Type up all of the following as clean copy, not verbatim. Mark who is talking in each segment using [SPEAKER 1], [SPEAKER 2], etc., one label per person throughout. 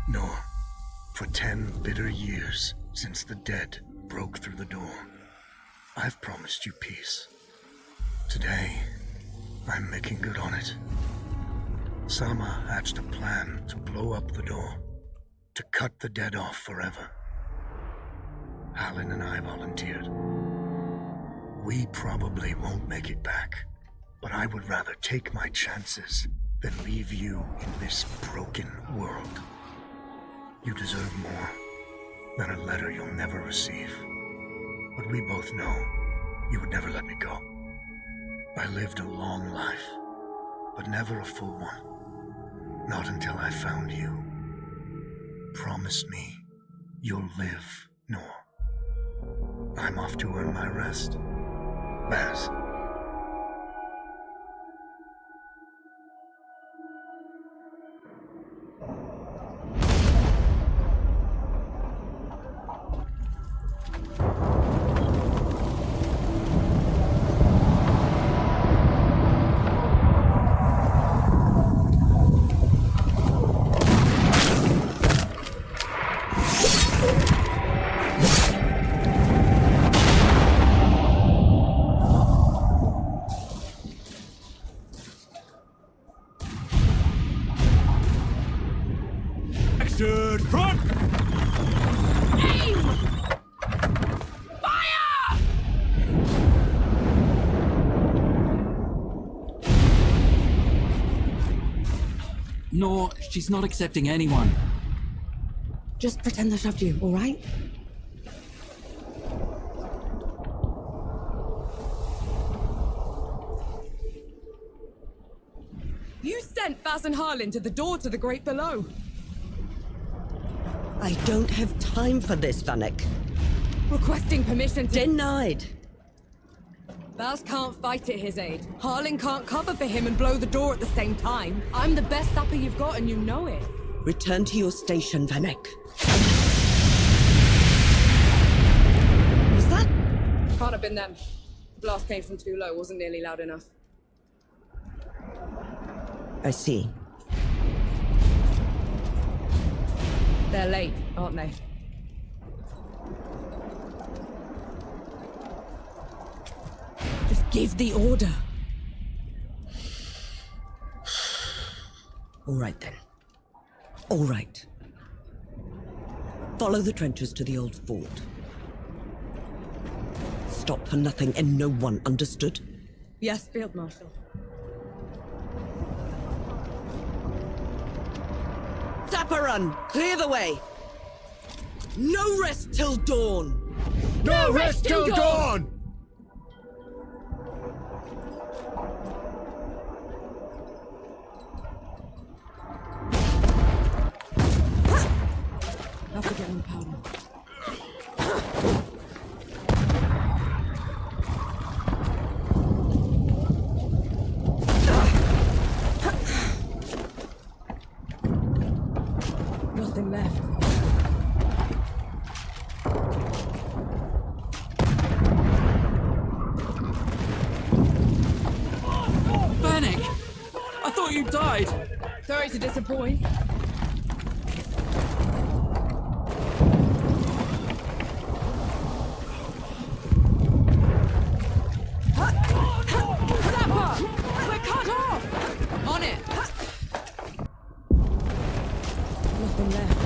[SPEAKER 1] nor for 10 bitter years since the dead broke through the door, I've promised you peace. Today, I'm making good on it. Sama hatched a plan to blow up the door, to cut the dead off forever. Halin and I volunteered. We probably won't make it back, but I would rather take my chances than leave you in this broken world. You deserve more than a letter you'll never receive. But we both know you would never let me go. I lived a long life, but never a full one. Not until I found you. Promise me you'll live, Nor. I'm off to earn my rest. Baz.
[SPEAKER 2] Front!
[SPEAKER 3] Aim! Fire!
[SPEAKER 2] No, she's not accepting anyone.
[SPEAKER 3] Just pretend I shoved you, all right? You sent Baz and Harlan to the door to the Great Below.
[SPEAKER 4] I don't have time for this, Vanek.
[SPEAKER 3] Requesting permission to...
[SPEAKER 4] Denied.
[SPEAKER 3] Baz can't fight at his age. Harlan can't cover for him and blow the door at the same time. I'm the best sapper you've got and you know it.
[SPEAKER 4] Return to your station, Vanek. Was that?
[SPEAKER 3] Can't have been them. The blast came from too low, wasn't nearly loud enough.
[SPEAKER 4] I see.
[SPEAKER 3] They're late, aren't they? Just give the order.
[SPEAKER 4] All right, then. All right. Follow the trenches to the old fort. Stop for nothing and no one, understood?
[SPEAKER 3] Yes, Field Marshal.
[SPEAKER 4] Run! Clear the way! No rest till dawn!
[SPEAKER 2] No rest till dawn!
[SPEAKER 3] Have to get on the powder. Nothing left.
[SPEAKER 2] Vanek! I thought you died!
[SPEAKER 3] Sorry to disappoint. Zappa! We're cut off! On it! Nothing left.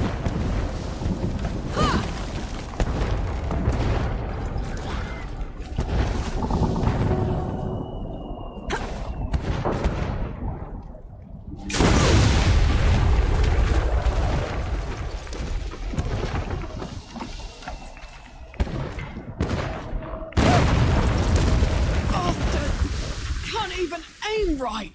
[SPEAKER 2] Can't even aim right!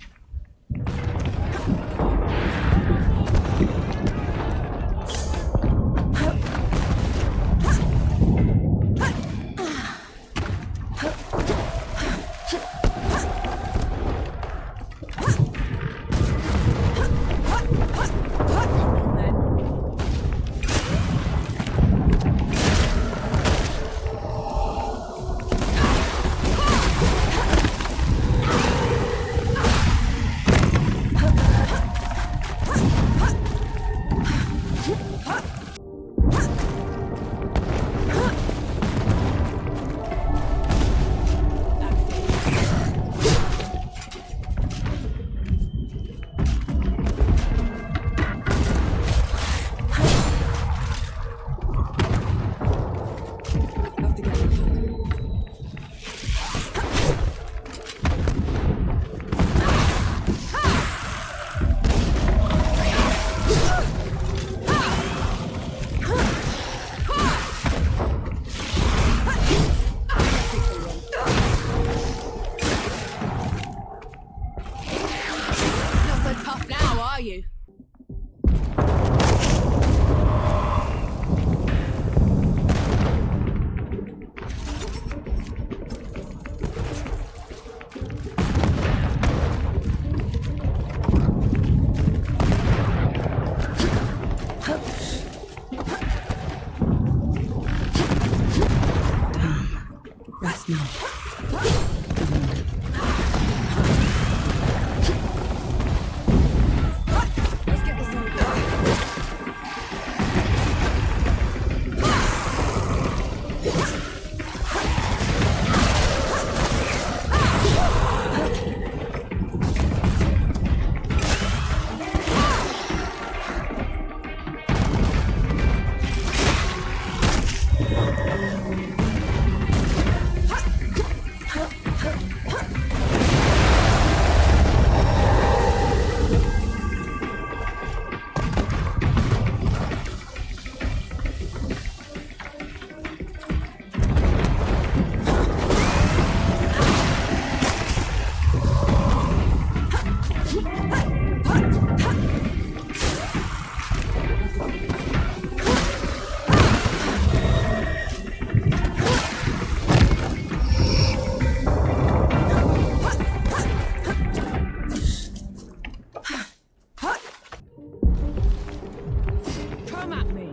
[SPEAKER 3] Come at me.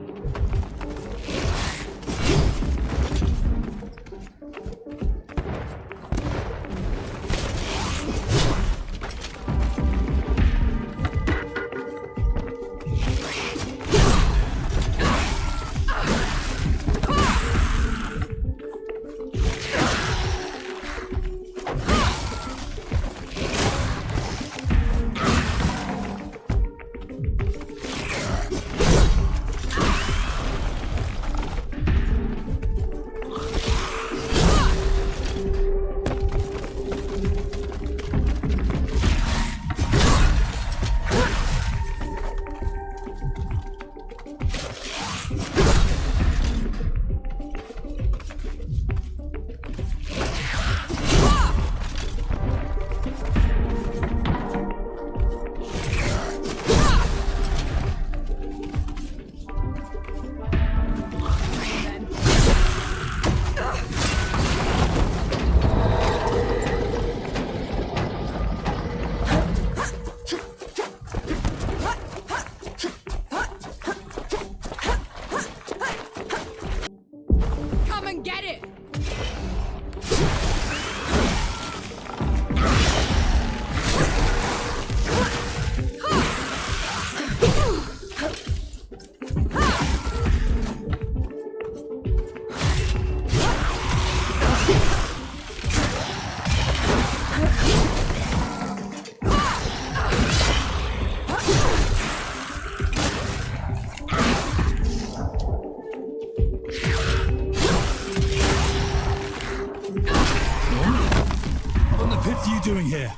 [SPEAKER 2] doing here?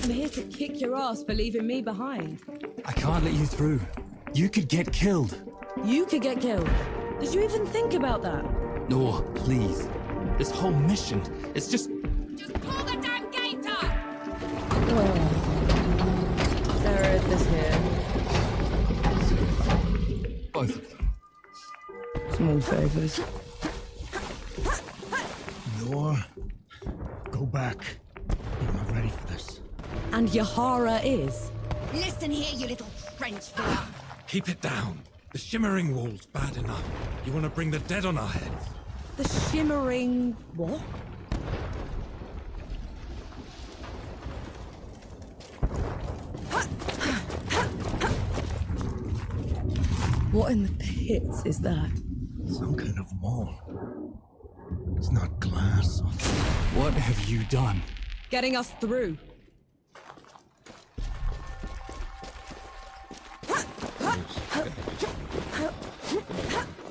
[SPEAKER 3] I'm here to kick your ass for leaving me behind.
[SPEAKER 2] I can't let you through. You could get killed.
[SPEAKER 3] You could get killed. Did you even think about that?
[SPEAKER 2] No, please. This whole mission, it's just...
[SPEAKER 3] Just pull the damn gate up! Oh. Sarah is here.
[SPEAKER 2] Both of them.
[SPEAKER 3] Small favors.
[SPEAKER 1] Nor, go back. You're not ready for this.
[SPEAKER 3] And Yahara is.
[SPEAKER 5] Listen here, you little French filler.
[SPEAKER 6] Keep it down. The shimmering wall's bad enough. You want to bring the dead on our heads?
[SPEAKER 3] The shimmering... what? What in the pits is that?
[SPEAKER 1] Some kind of wall. It's not glass or...
[SPEAKER 2] What have you done?
[SPEAKER 3] Getting us through.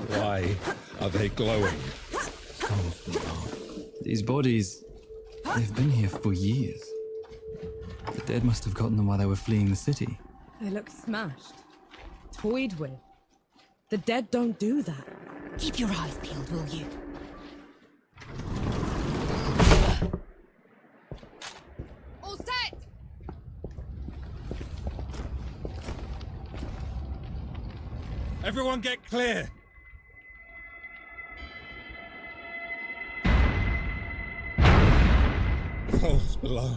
[SPEAKER 6] Why are they glowing?
[SPEAKER 2] These bodies, they've been here for years. The dead must have gotten them while they were fleeing the city.
[SPEAKER 3] They look smashed. Toyed with. The dead don't do that.
[SPEAKER 5] Keep your eyes peeled, will you?
[SPEAKER 3] All set!
[SPEAKER 6] Everyone get clear! Falls below.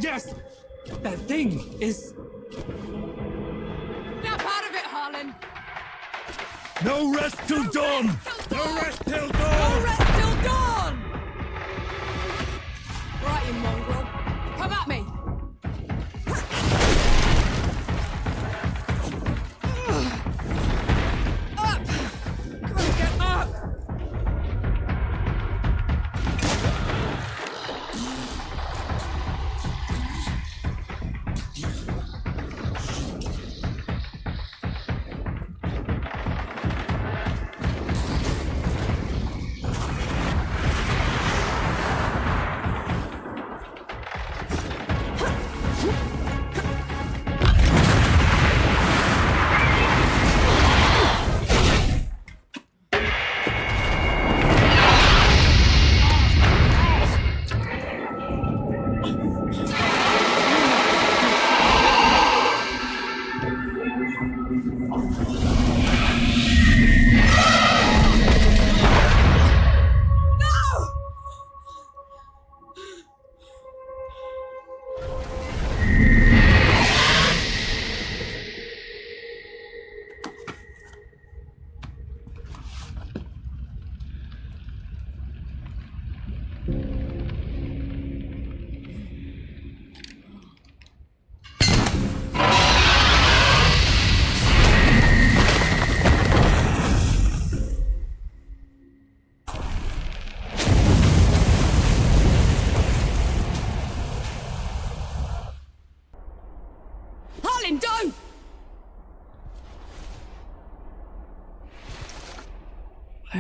[SPEAKER 2] Yes! That thing is...
[SPEAKER 3] Snap out of it, Harlan!
[SPEAKER 6] No rest till dawn! No rest till dawn!
[SPEAKER 3] No rest till dawn! Right, you mongrel. Come at me! Up! Come on, get up!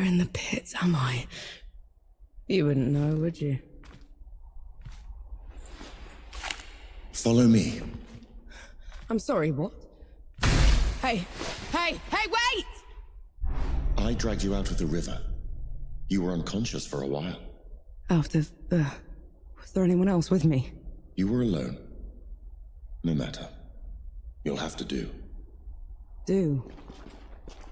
[SPEAKER 3] in the pits, am I? You wouldn't know, would you?
[SPEAKER 7] Follow me.
[SPEAKER 3] I'm sorry, what? Hey, wait!
[SPEAKER 7] I dragged you out of the river. You were unconscious for a while.
[SPEAKER 3] Out of the... Was there anyone else with me?
[SPEAKER 7] You were alone. No matter. You'll have to do.
[SPEAKER 3] Do?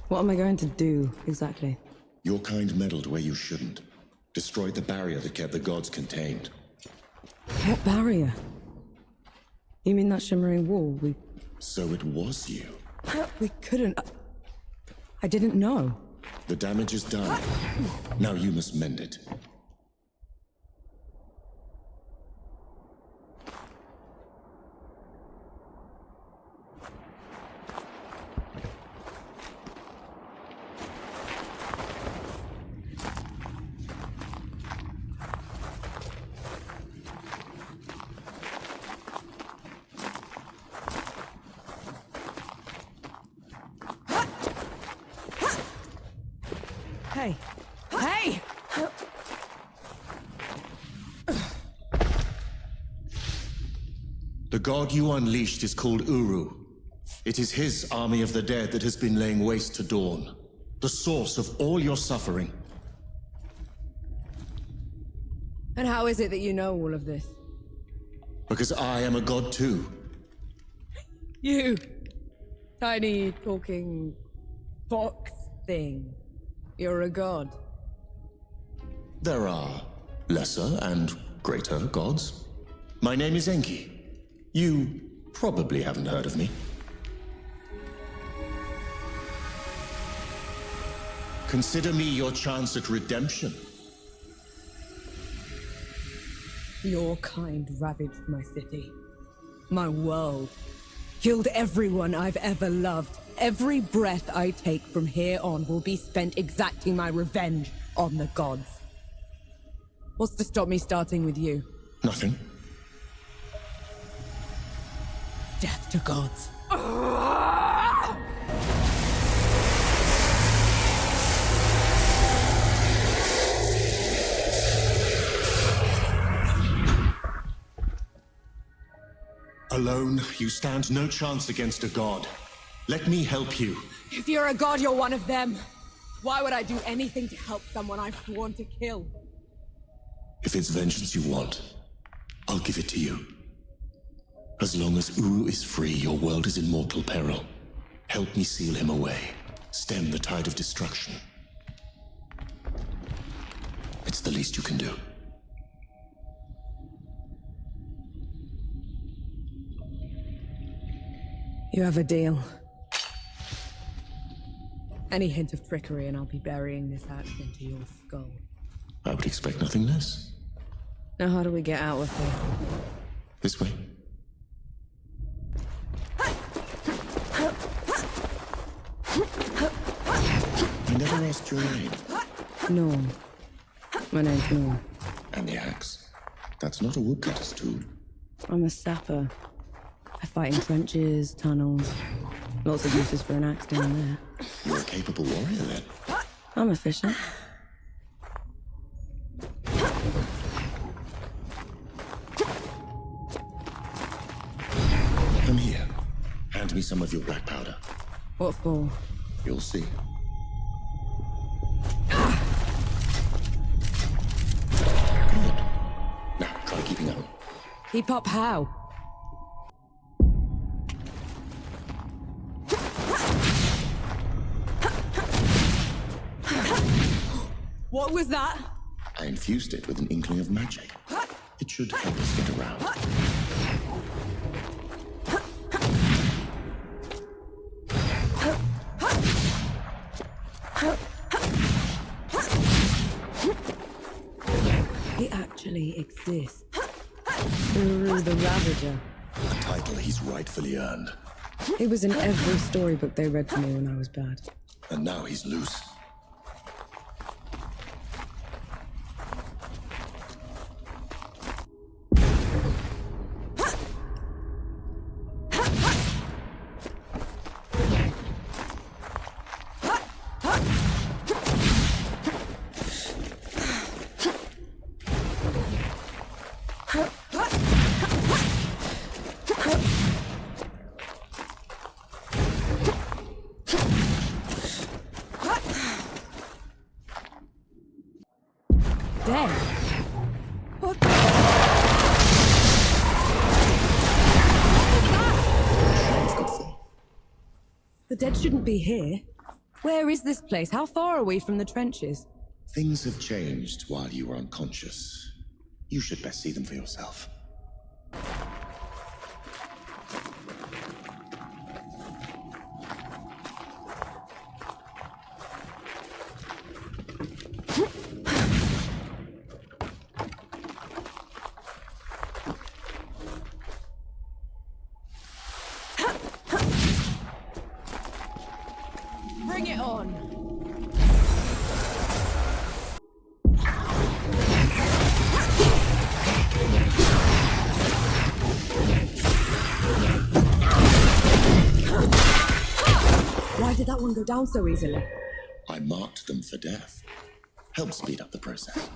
[SPEAKER 3] What am I going to do, exactly?
[SPEAKER 7] Your kind meddled where you shouldn't. Destroyed the barrier that kept the gods contained.
[SPEAKER 3] What barrier? You mean that shimmering wall?
[SPEAKER 7] So it was you.
[SPEAKER 3] We couldn't... I didn't know.
[SPEAKER 7] The damage is done. Now you must mend it.
[SPEAKER 3] Hey! Hey!
[SPEAKER 7] The god you unleashed is called Uru. It is his army of the dead that has been laying waste to Dawn. The source of all your suffering.
[SPEAKER 3] And how is it that you know all of this?
[SPEAKER 7] Because I am a god too.
[SPEAKER 3] You! Tiny, talking... fox thing. You're a god.
[SPEAKER 7] There are lesser and greater gods. My name is Enki. You probably haven't heard of me. Consider me your chance at redemption.
[SPEAKER 3] Your kind ravaged my city. My world. Killed everyone I've ever loved. Every breath I take from here on will be spent exacting my revenge on the gods. What's to stop me starting with you?
[SPEAKER 7] Nothing.
[SPEAKER 3] Death to gods.
[SPEAKER 7] Alone, you stand no chance against a god. Let me help you.
[SPEAKER 3] If you're a god, you're one of them. Why would I do anything to help someone I've sworn to kill?
[SPEAKER 7] If it's vengeance you want, I'll give it to you. As long as Uru is free, your world is in mortal peril. Help me seal him away. Stem the tide of destruction. It's the least you can do.
[SPEAKER 3] You have a deal. Any hint of trickery and I'll be burying this axe into your skull.
[SPEAKER 7] I would expect nothing less.
[SPEAKER 3] Now how do we get out of here?
[SPEAKER 7] This way. I never asked your name.
[SPEAKER 3] Norm. My name's Norm.
[SPEAKER 7] And the axe. That's not a woodcutter's tool.
[SPEAKER 3] I'm a sapper. I fight in trenches, tunnels. Lots of uses for an axe down there.
[SPEAKER 7] You're a capable warrior, then.
[SPEAKER 3] I'm efficient.
[SPEAKER 7] Come here. Hand me some of your black powder.
[SPEAKER 3] What for?
[SPEAKER 7] You'll see. Good. Now, try keeping up.
[SPEAKER 3] Keep up how? What was that?
[SPEAKER 7] I infused it with an inkling of magic. It should help us get around.
[SPEAKER 3] He actually exists. Uru the Ravager.
[SPEAKER 7] A title he's rightfully earned.
[SPEAKER 3] He was in every storybook they read to me when I was bad.
[SPEAKER 7] And now he's loose.
[SPEAKER 3] Dead? What the... The dead shouldn't be here. Where is this place? How far are we from the trenches?
[SPEAKER 7] Things have changed while you were unconscious. You should best see them for yourself.
[SPEAKER 3] Bring it on! Why did that one go down so easily?
[SPEAKER 7] I marked them for death. Help speed up the process.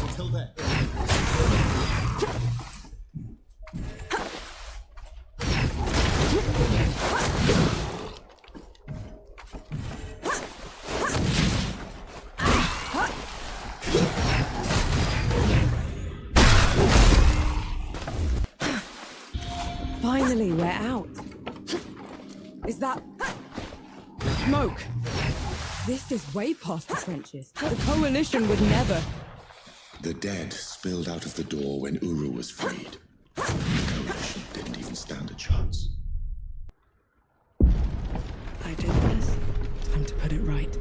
[SPEAKER 7] Until then.
[SPEAKER 3] Finally, we're out. Is that... smoke? This is way past the trenches. The Coalition would never...
[SPEAKER 7] The dead spilled out of the door when Uru was freed. The Coalition didn't even stand a chance.
[SPEAKER 3] I did this. Time to put it right.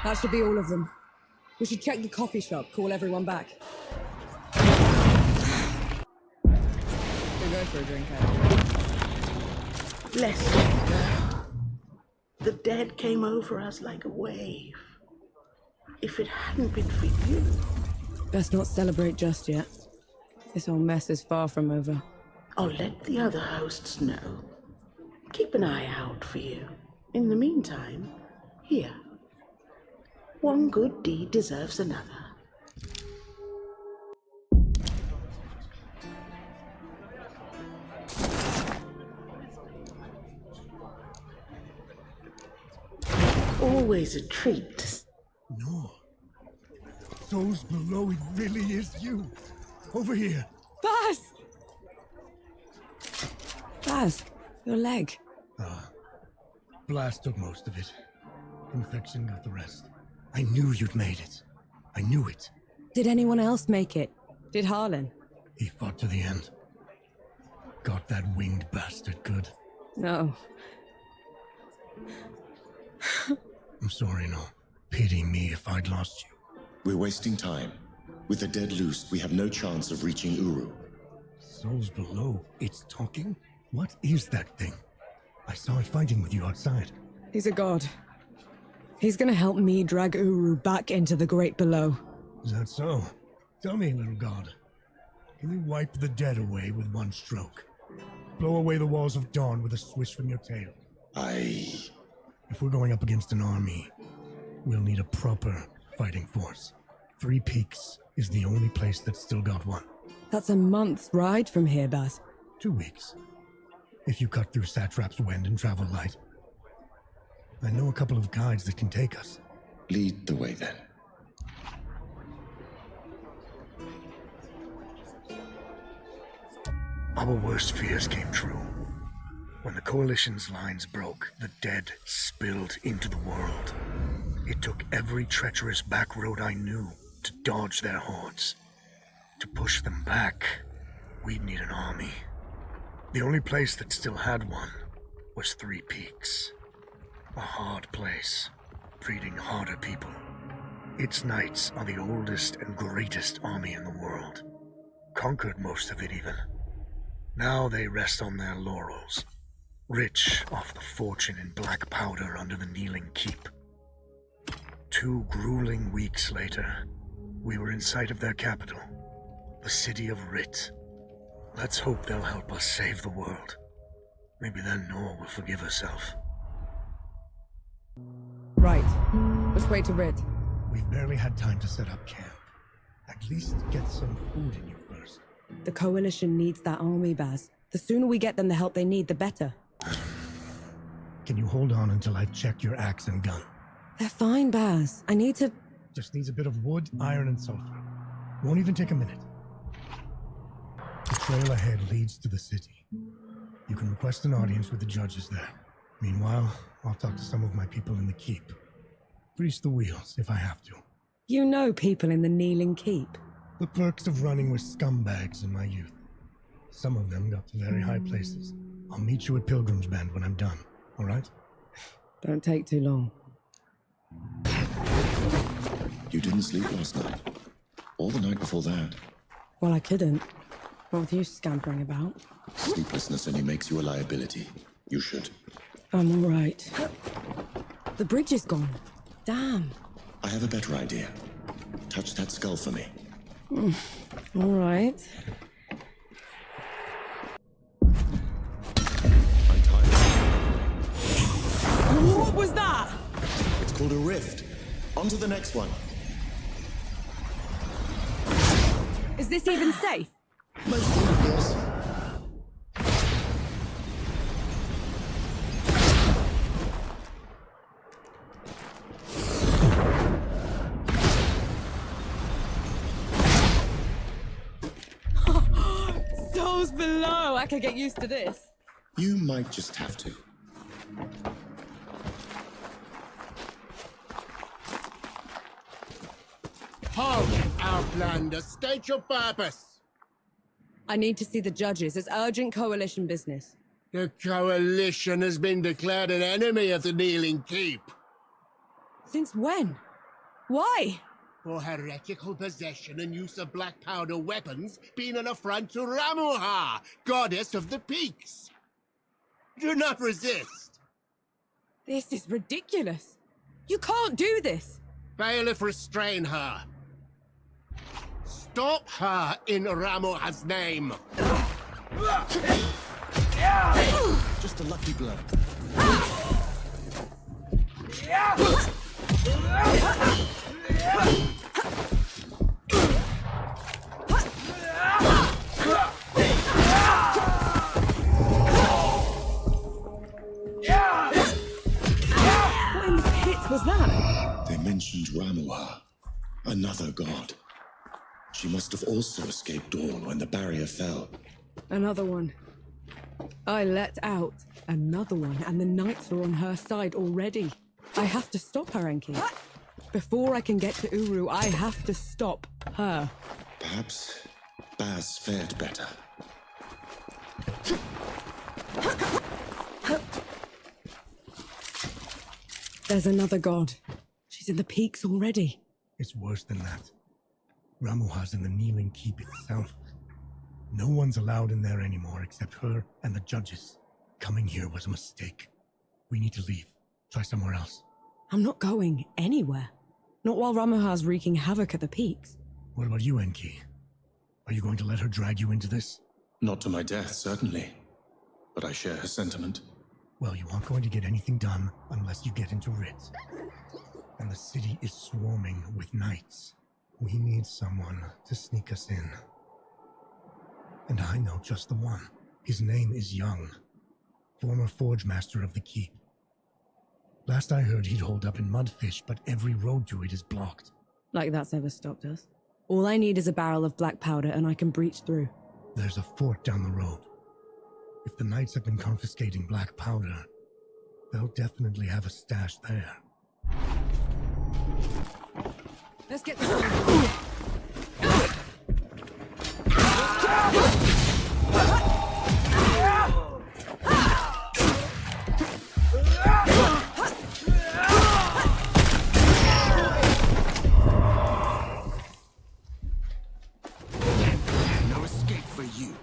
[SPEAKER 3] That should be all of them. We should check the coffee shop, call everyone back. We'll go for a drink,
[SPEAKER 8] Bless you, girl. The dead came over us like a wave. if it hadn't been for you.
[SPEAKER 3] Best not celebrate just yet. This whole mess is far from over.
[SPEAKER 8] I'll let the other hosts know. Keep an eye out for you. In the meantime, here. One good deed deserves another. Always a treat.
[SPEAKER 1] No. Those below, it really is you. Over here.
[SPEAKER 3] Baz! Baz, your leg.
[SPEAKER 1] Blast took most of it. Infection got the rest. I knew you'd made it. I knew it.
[SPEAKER 3] Did anyone else make it? Did Harlan?
[SPEAKER 1] He fought to the end. Got that winged bastard good.
[SPEAKER 3] No.
[SPEAKER 1] I'm sorry, no. Pity me if I'd lost you.
[SPEAKER 7] We're wasting time. With the dead loose, we have no chance of reaching Uru.
[SPEAKER 1] Souls below. It's talking? What is that thing? I saw it fighting with you outside.
[SPEAKER 3] He's a god. He's gonna help me drag Uru back into the great below.
[SPEAKER 1] Is that so? Tell me, little god. Can you wipe the dead away with one stroke? Blow away the walls of dawn with a swish from your tail? If we're going up against an army, we'll need a proper fighting force. Three Peaks is the only place that's still got one.
[SPEAKER 3] That's a month's ride from here, Baz.
[SPEAKER 1] 2 weeks. If you cut through Satrap's wind and travel light. I know a couple of guides that can take us.
[SPEAKER 7] Lead the way, then.
[SPEAKER 1] Our worst fears came true. When the Coalition's lines broke, the dead spilled into the world. It took every treacherous back road I knew to dodge their hordes. To push them back, we'd need an army. The only place that still had one was Three Peaks. A hard place, breeding harder people. Its knights are the oldest and greatest army in the world. Conquered most of it even. Now they rest on their laurels, rich off the fortune in black powder under the kneeling keep. 2 grueling weeks later, we were in sight of their capital, the city of Rit. Let's hope they'll help us save the world. Maybe then Nor will forgive herself.
[SPEAKER 3] Right. Which way to Rid?
[SPEAKER 1] We've barely had time to set up camp. At least get some food in you first.
[SPEAKER 3] The Coalition needs that army, Baz. The sooner we get them the help they need, the better.
[SPEAKER 1] Can you hold on until I check your axe and gun?
[SPEAKER 3] They're fine, Baz. I need to...
[SPEAKER 1] Just needs a bit of wood, iron, and sulfur. Won't even take a minute. The trail ahead leads to the city. You can request an audience with the judges there. Meanwhile, I'll talk to some of my people in the keep. Grease the wheels if I have to.
[SPEAKER 3] You know people in the Kneeling Keep.
[SPEAKER 1] The perks of running with scumbags in my youth. Some of them got to very high places. I'll meet you at Pilgrim's Bend when I'm done, all right?
[SPEAKER 3] Don't take too long.
[SPEAKER 7] You didn't sleep last night. Or the night before that.
[SPEAKER 3] Well, I couldn't. What with you scampering about?
[SPEAKER 7] Sleeplessness only makes you a liability. You should.
[SPEAKER 3] I'm all right. The bridge is gone. Damn.
[SPEAKER 7] I have a better idea. Touch that skull for me.
[SPEAKER 3] All right.
[SPEAKER 7] I'm tired.
[SPEAKER 3] What was that?
[SPEAKER 7] It's called a rift. On to the next one.
[SPEAKER 3] Is this even safe?
[SPEAKER 7] Most of it, yes.
[SPEAKER 3] Souls below. I could get used to this.
[SPEAKER 7] You might just have to.
[SPEAKER 9] Halt, Outlander! State your purpose!
[SPEAKER 3] I need to see the judges. It's urgent Coalition business.
[SPEAKER 9] The Coalition has been declared an enemy of the Kneeling Keep.
[SPEAKER 3] Since when? Why?
[SPEAKER 9] For heretical possession and use of black powder weapons being an affront to Ramuha, goddess of the peaks. Do not resist.
[SPEAKER 3] This is ridiculous. You can't do this.
[SPEAKER 9] Bailiff, restrain her. Stop her in Ramuha's name.
[SPEAKER 7] Just a lucky blow.
[SPEAKER 3] What in the pit was that?
[SPEAKER 7] They mentioned Ramuha, another god. She must have also escaped Dawn when the barrier fell.
[SPEAKER 3] Another one. I let out another one, and the knights are on her side already. I have to stop her, Enki. Before I can get to Uru, I have to stop her.
[SPEAKER 7] Perhaps Baz fared better.
[SPEAKER 3] There's another god. She's in the peaks already.
[SPEAKER 1] It's worse than that. Ramuha's in the kneeling keep itself. No one's allowed in there anymore except her and the judges. Coming here was a mistake. We need to leave. Try somewhere else.
[SPEAKER 3] I'm not going anywhere. Not while Ramuha's wreaking havoc at the peaks.
[SPEAKER 1] What about you, Enki? Are you going to let her drag you into this?
[SPEAKER 7] Not to my death, certainly. But I share her sentiment.
[SPEAKER 1] Well, you aren't going to get anything done unless you get into Rit. And the city is swarming with knights. We need someone to sneak us in. And I know just the one. His name is Young, former forge master of the keep. Last I heard, he'd hold up in Mudfish, but every road to it is blocked.
[SPEAKER 3] Like that's ever stopped us. All I need is a barrel of black powder and I can breach through.
[SPEAKER 1] There's a fort down the road. If the knights have been confiscating black powder, they'll definitely have a stash there.
[SPEAKER 3] Let's get this.
[SPEAKER 7] No escape for you.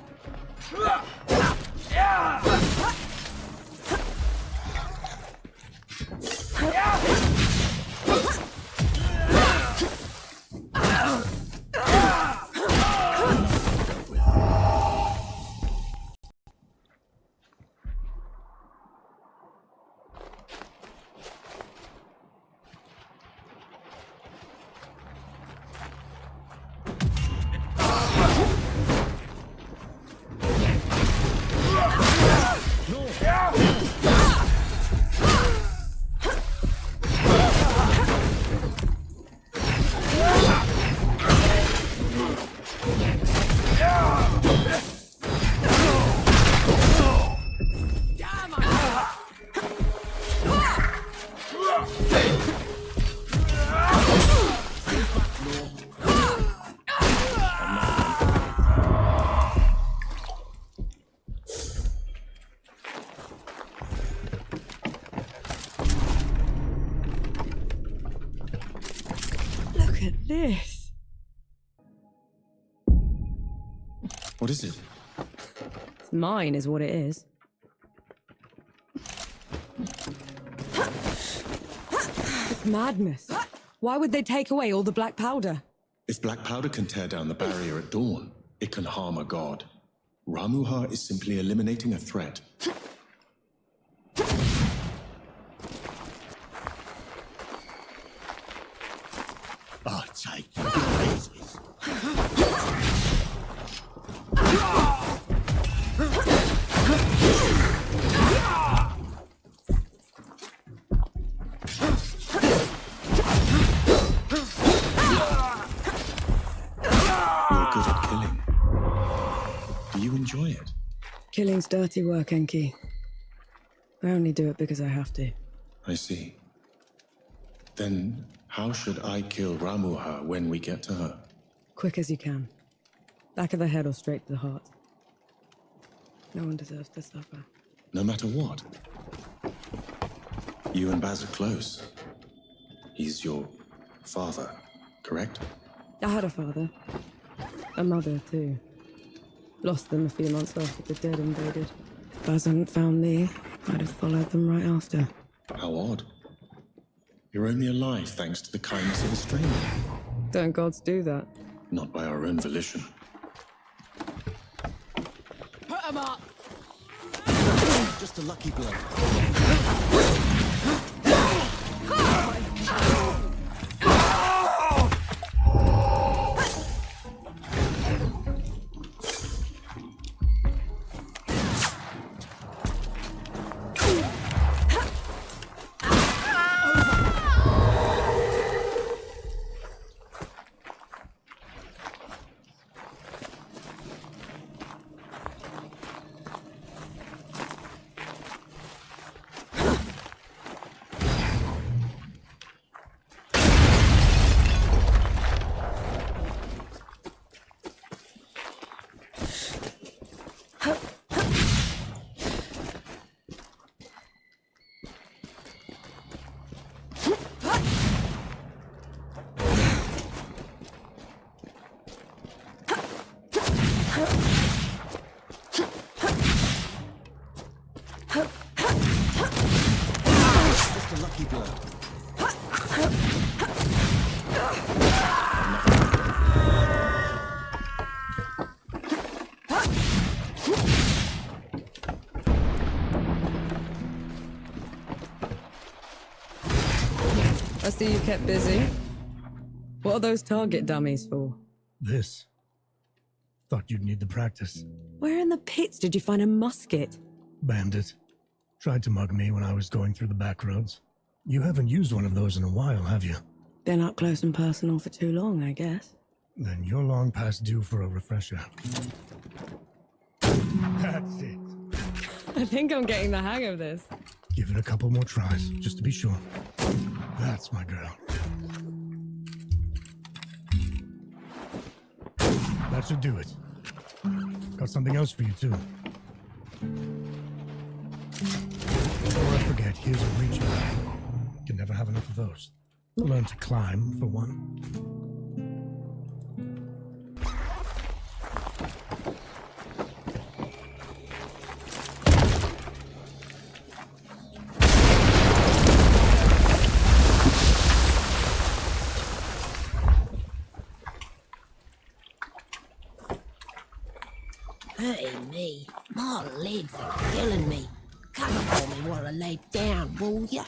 [SPEAKER 3] Look at this.
[SPEAKER 7] What is it?
[SPEAKER 3] It's mine is what it is. It's madness. Why would they take away all the black powder?
[SPEAKER 7] If black powder can tear down the barrier at dawn, it can harm a god. Ramuha is simply eliminating a threat.
[SPEAKER 9] I'll take you to pieces.
[SPEAKER 7] You're good at killing. Do you enjoy it?
[SPEAKER 3] Killing's dirty work, Enki. I only do it because I have to.
[SPEAKER 7] I see. Then how should I kill Ramuha when we get to her?
[SPEAKER 3] Quick as you can. Back of the head or straight to the heart. No one deserves to suffer.
[SPEAKER 7] No matter what. You and Baz are close. He's your father, correct?
[SPEAKER 3] I had a father. A mother, too. Lost them a few months after the dead invaded. If Baz hadn't found me, I'd have followed them right after.
[SPEAKER 7] How odd. You're only alive thanks to the kindness of a stranger.
[SPEAKER 3] Don't gods do that?
[SPEAKER 7] Not by our own volition.
[SPEAKER 5] Put 'em up!
[SPEAKER 7] Just a lucky blow. Just a lucky blow.
[SPEAKER 3] I see you kept busy. What are those target dummies for?
[SPEAKER 1] This. Thought you'd need the practice.
[SPEAKER 3] Where in the pits did you find a musket?
[SPEAKER 1] Bandit. Tried to mug me when I was going through the back roads. You haven't used one of those in a while, have you?
[SPEAKER 3] Been up close and personal for too long, I guess.
[SPEAKER 1] Then you're long past due for a refresher. That's it.
[SPEAKER 3] I think I'm getting the hang of this.
[SPEAKER 1] Give it a couple more tries, just to be sure. That's my girl. That should do it. Got something else for you, too. Before I forget, here's a reach bag. Can never have enough of those. Learn to climb, for one.
[SPEAKER 5] Hurting me. My legs are killing me. Cover for me while I lay down, will ya?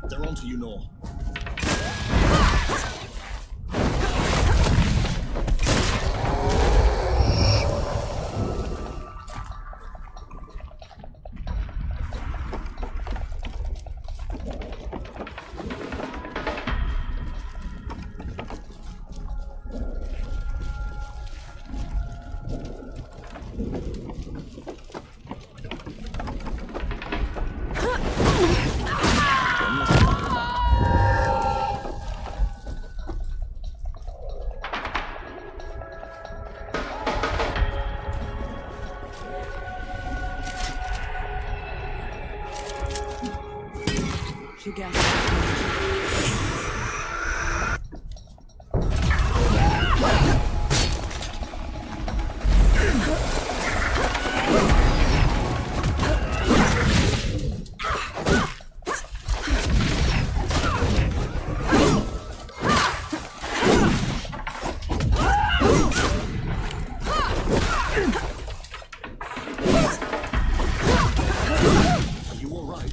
[SPEAKER 7] They're onto you, Nor.
[SPEAKER 3] She gasped.
[SPEAKER 7] You all right?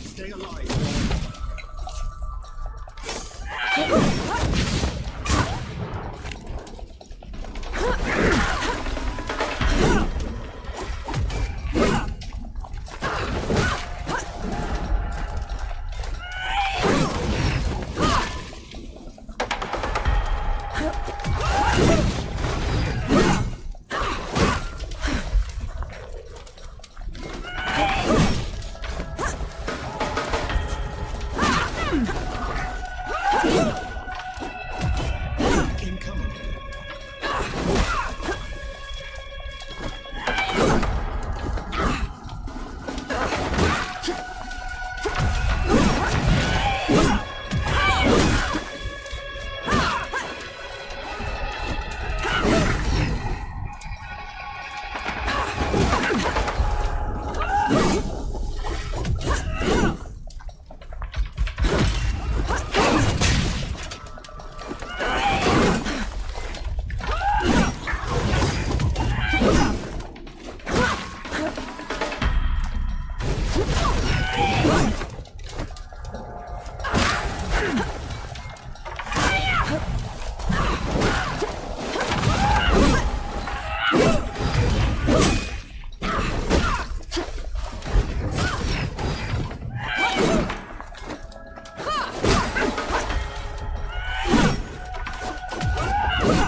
[SPEAKER 7] Stay alive. Incoming.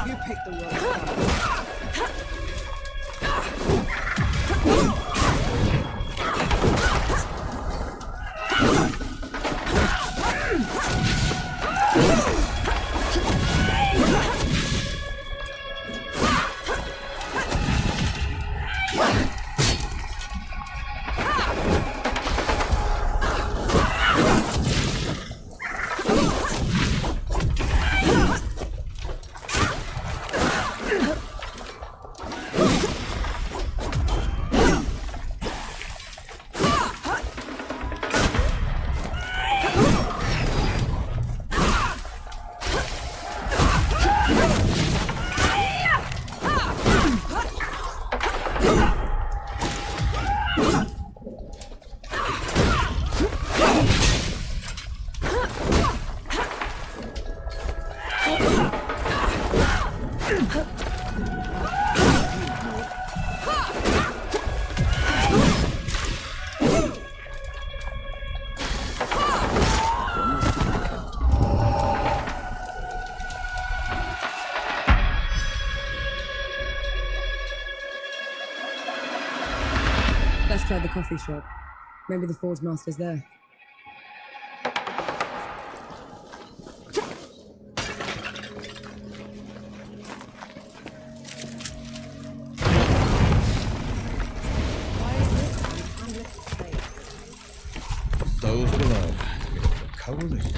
[SPEAKER 3] You picked the wrong time. outside the coffee shop. Maybe the Forge Master's there.
[SPEAKER 10] Those below. Coalition.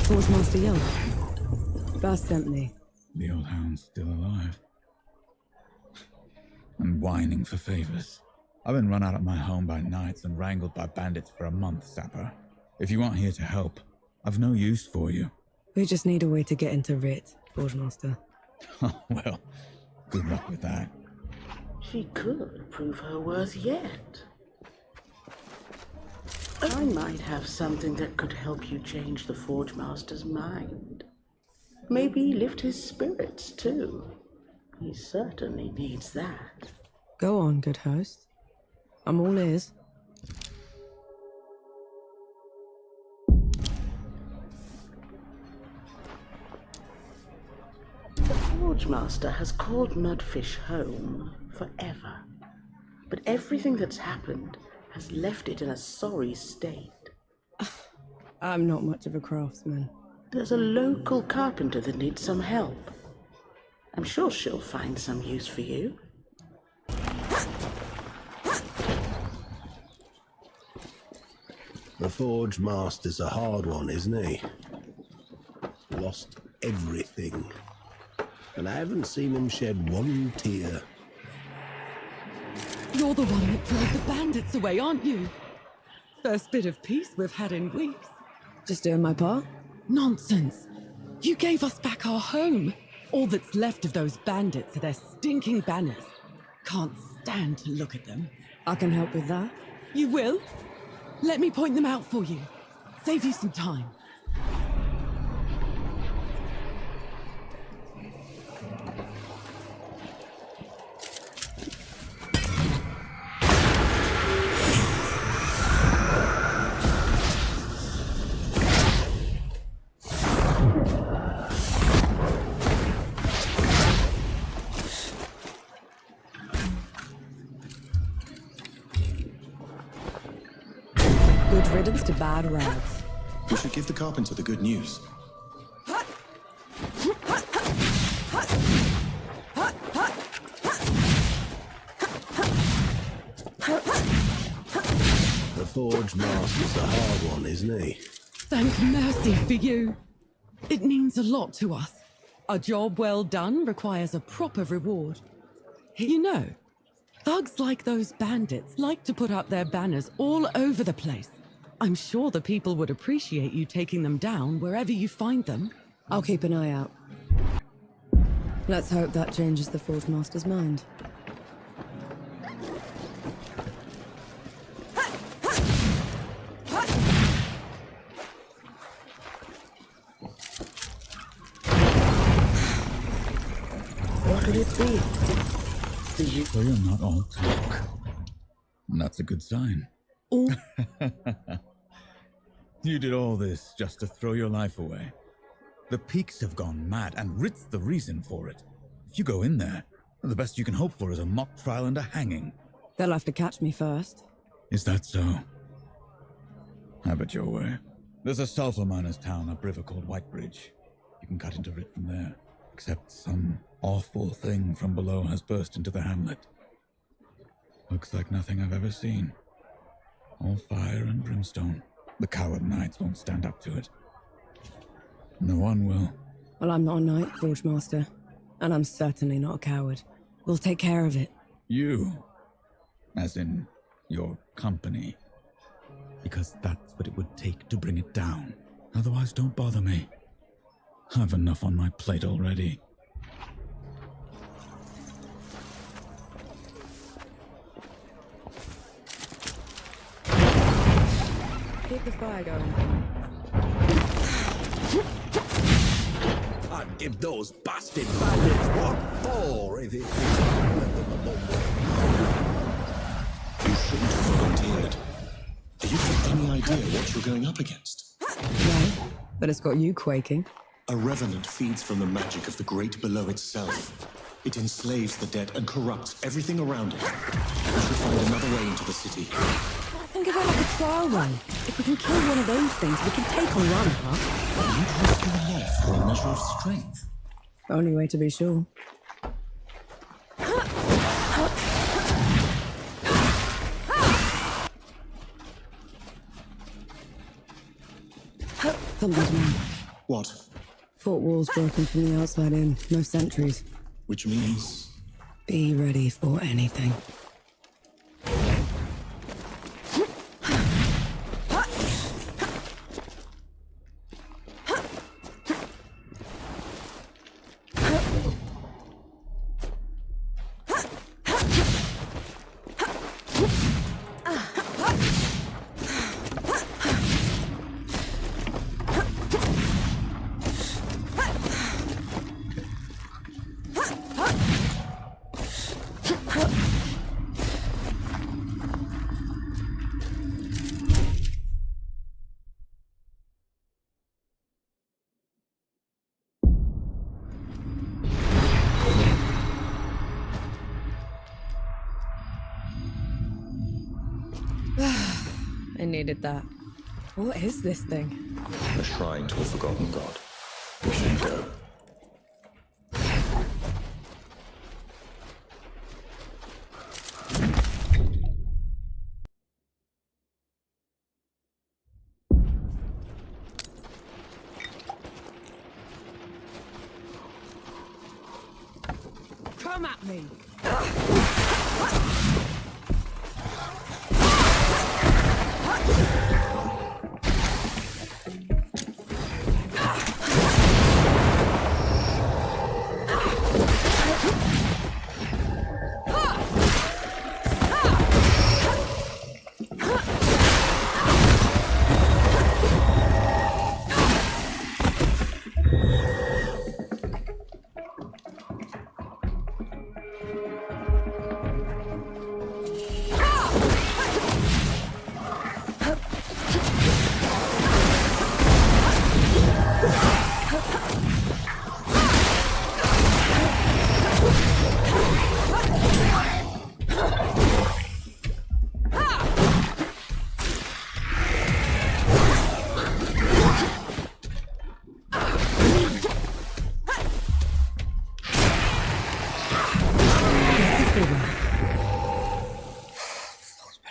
[SPEAKER 3] Forge Master Young. Bast sent me.
[SPEAKER 2] The old hound's still alive. And whining for favors. I've been run out of my home by knights and wrangled by bandits for a month, Sapper. If you aren't here to help, I've no use for you.
[SPEAKER 3] We just need a way to get into Writ, Forge Master.
[SPEAKER 2] Well, good luck with that.
[SPEAKER 8] She could prove her worth yet. I might have something that could help you change the Forge Master's mind. Maybe lift his spirits, too. He certainly needs that.
[SPEAKER 3] Go on, good host. I'm all ears.
[SPEAKER 8] The Forge Master has called Mudfish home forever. But everything that's happened has left it in a sorry state.
[SPEAKER 3] I'm not much of a craftsman.
[SPEAKER 8] There's a local carpenter that needs some help. I'm sure she'll find some use for you.
[SPEAKER 9] The Forge Master's a hard one, isn't he? Lost everything. And I haven't seen him shed one tear.
[SPEAKER 4] You're the one that drove the bandits away, aren't you? First bit of peace we've had in weeks.
[SPEAKER 3] Just doing my part?
[SPEAKER 4] Nonsense. You gave us back our home. All that's left of those bandits are their stinking banners. Can't stand to look at them.
[SPEAKER 3] I can help with that.
[SPEAKER 4] You will? Let me point them out for you. Save you some time.
[SPEAKER 3] Good riddance to bad rags.
[SPEAKER 7] We should give the carpenter the good news.
[SPEAKER 9] The Forge Master's a hard one, isn't he?
[SPEAKER 4] Thank mercy for you. It means a lot to us. A job well done requires a proper reward. You know, thugs like those bandits like to put up their banners all over the place. I'm sure the people would appreciate you taking them down wherever you find them.
[SPEAKER 3] I'll keep an eye out. Let's hope that changes the Forge Master's mind.
[SPEAKER 8] What could it be?
[SPEAKER 2] So you're not all talk. And that's a good sign.
[SPEAKER 4] Oh,
[SPEAKER 2] You did all this just to throw your life away. The Peaks have gone mad, and Writ's the reason for it. If you go in there, the best you can hope for is a mock trial and a hanging.
[SPEAKER 3] They'll have to catch me first.
[SPEAKER 2] Is that so? Have it your way. There's a sulfur miner's town upriver called Whitebridge. You can cut into Writ from there. Except some awful thing from below has burst into the hamlet. Looks like nothing I've ever seen. All fire and brimstone. The coward knights won't stand up to it. No one will.
[SPEAKER 3] Well, I'm not a knight, Forge Master. And I'm certainly not a coward. We'll take care of it.
[SPEAKER 2] You. As in, your company. Because that's what it would take to bring it down. Otherwise, don't bother me. I've enough on my plate already.
[SPEAKER 3] Keep the fire going.
[SPEAKER 9] I'd give those bastard bandits what for if it...
[SPEAKER 7] You shouldn't have volunteered. Do you have any idea what you're going up against?
[SPEAKER 3] No, but it's got you quaking.
[SPEAKER 7] A revenant feeds from the magic of the great below itself. It enslaves the dead and corrupts everything around it. We should find another way into the city.
[SPEAKER 3] Think of it like a trial run. If we can kill one of those things, we can take on one, huh?
[SPEAKER 10] You'd risk your life for a measure of strength.
[SPEAKER 3] Only way to be sure. Something's wrong.
[SPEAKER 7] What?
[SPEAKER 3] Fort walls broken from the outside in. No sentries.
[SPEAKER 7] Which means...
[SPEAKER 3] Be ready for anything. I needed that. What is this thing?
[SPEAKER 7] A shrine to a forgotten god. We should go.
[SPEAKER 4] Come at me!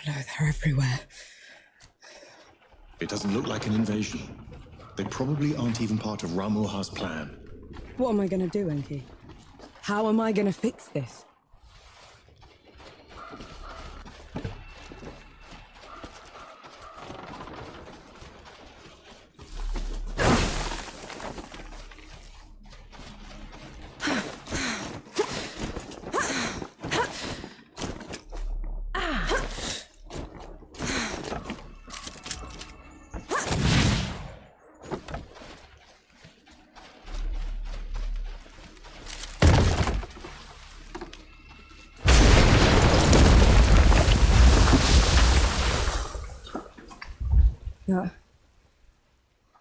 [SPEAKER 3] They're everywhere.
[SPEAKER 7] It doesn't look like an invasion. They probably aren't even part of Ramuha's plan.
[SPEAKER 3] What am I gonna do, Enki? How am I gonna fix this?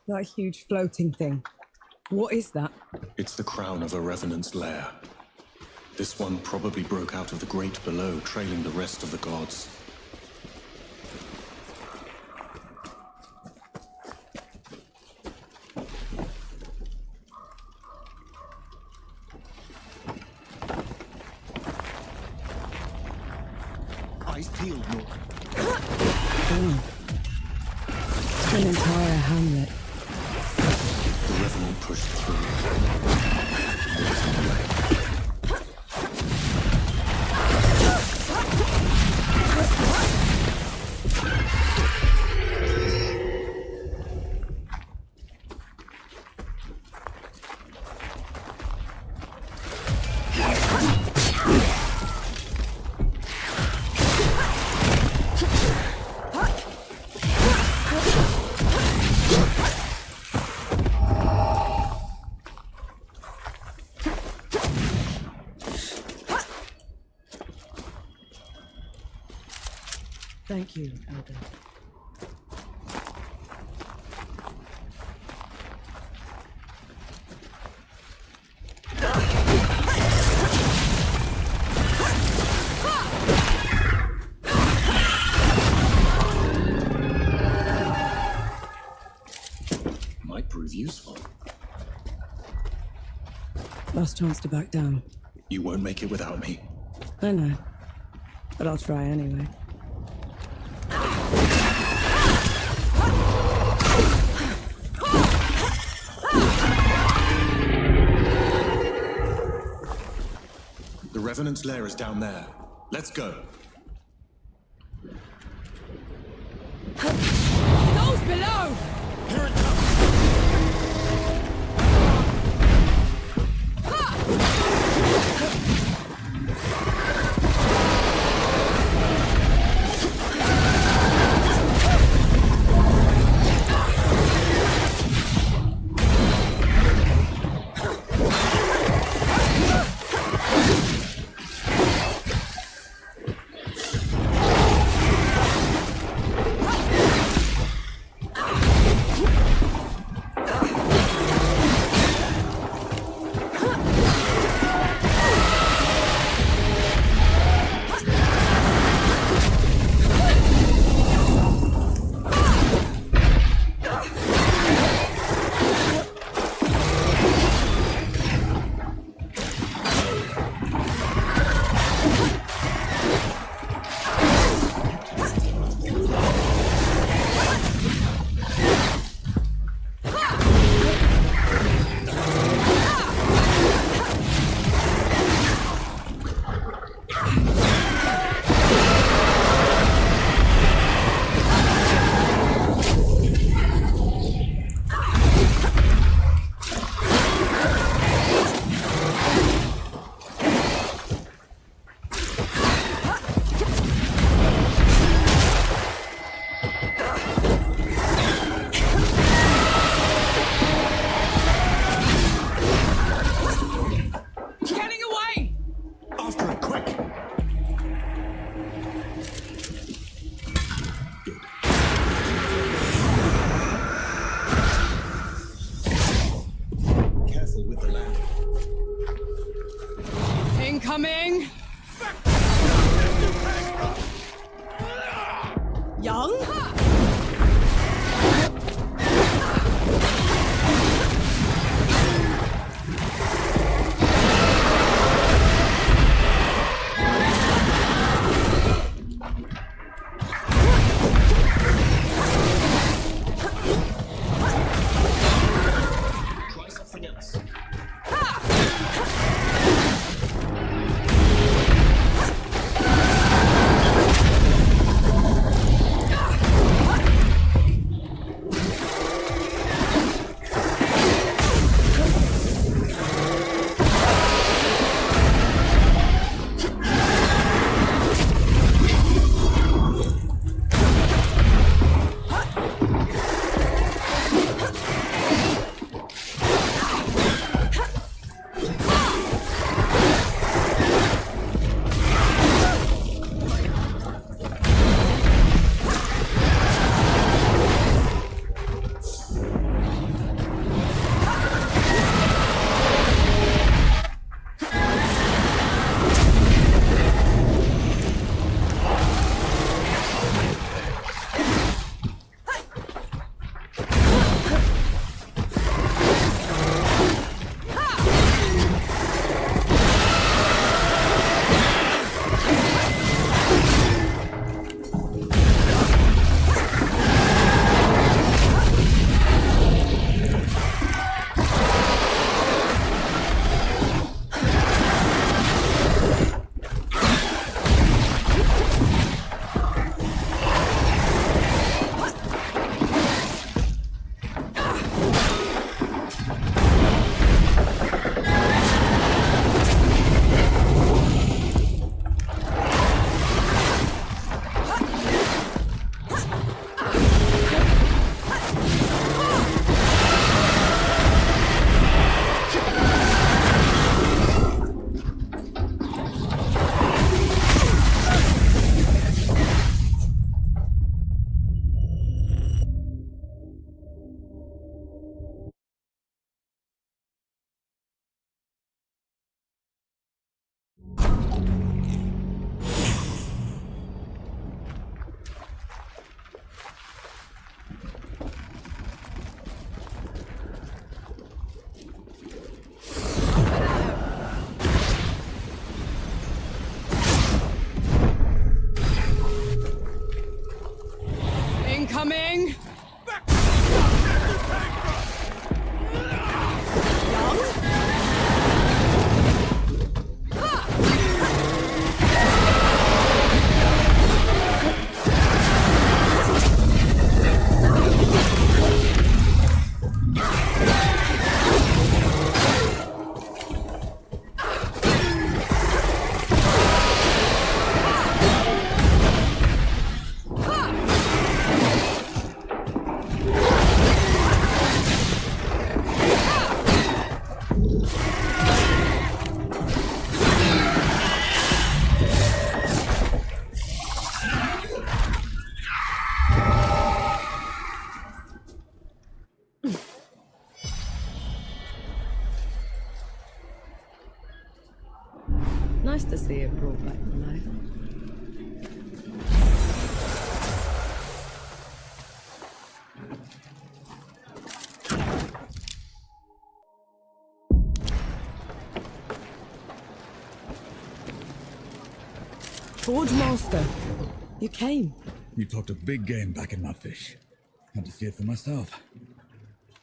[SPEAKER 3] That huge floating thing. What is that?
[SPEAKER 7] It's the crown of a revenant's lair. This one probably broke out of the great below, trailing the rest of the gods. Eyes peeled, Lord.
[SPEAKER 3] An entire hamlet.
[SPEAKER 7] The revenant pushed through. It was in the way.
[SPEAKER 3] Thank you, Elder. Last chance to back down.
[SPEAKER 7] You won't make it without me.
[SPEAKER 3] I know. But I'll try anyway.
[SPEAKER 7] The Revenant's lair is down there. Let's go.
[SPEAKER 3] Those below!
[SPEAKER 7] Here it comes!
[SPEAKER 3] Incoming! Young?
[SPEAKER 7] Try something else.
[SPEAKER 3] Nice to see it brought back to life. Forge Master, you came.
[SPEAKER 2] You talked a big game back in Mudfish. Had to see it for myself.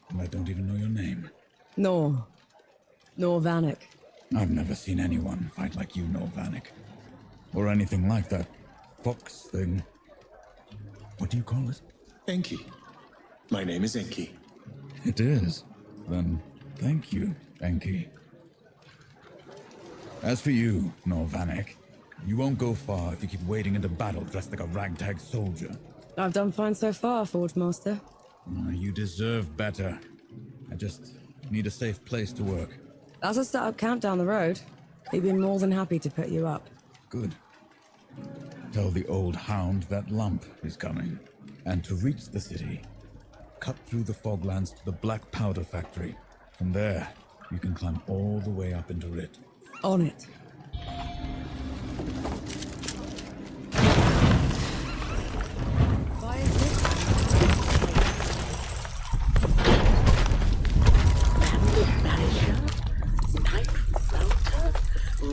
[SPEAKER 2] And I don't even know your name.
[SPEAKER 3] Nor Vanek.
[SPEAKER 2] I've never seen anyone fight like you, Nor Vanek. Or anything like that fox thing. What do you call it?
[SPEAKER 7] Enki. My name is Enki.
[SPEAKER 2] It is. Then thank you, Enki. As for you, Nor Vanek, you won't go far if you keep wading into battle dressed like a ragtag soldier.
[SPEAKER 3] I've done fine so far, Forge Master.
[SPEAKER 2] You deserve better. I just need a safe place to work.
[SPEAKER 3] That's a startup camp down the road. He'd be more than happy to put you up.
[SPEAKER 2] Good. Tell the old hound that lump is coming. And to reach the city, cut through the foglands to the black powder factory. From there, you can climb all the way up into Rit.
[SPEAKER 3] On it.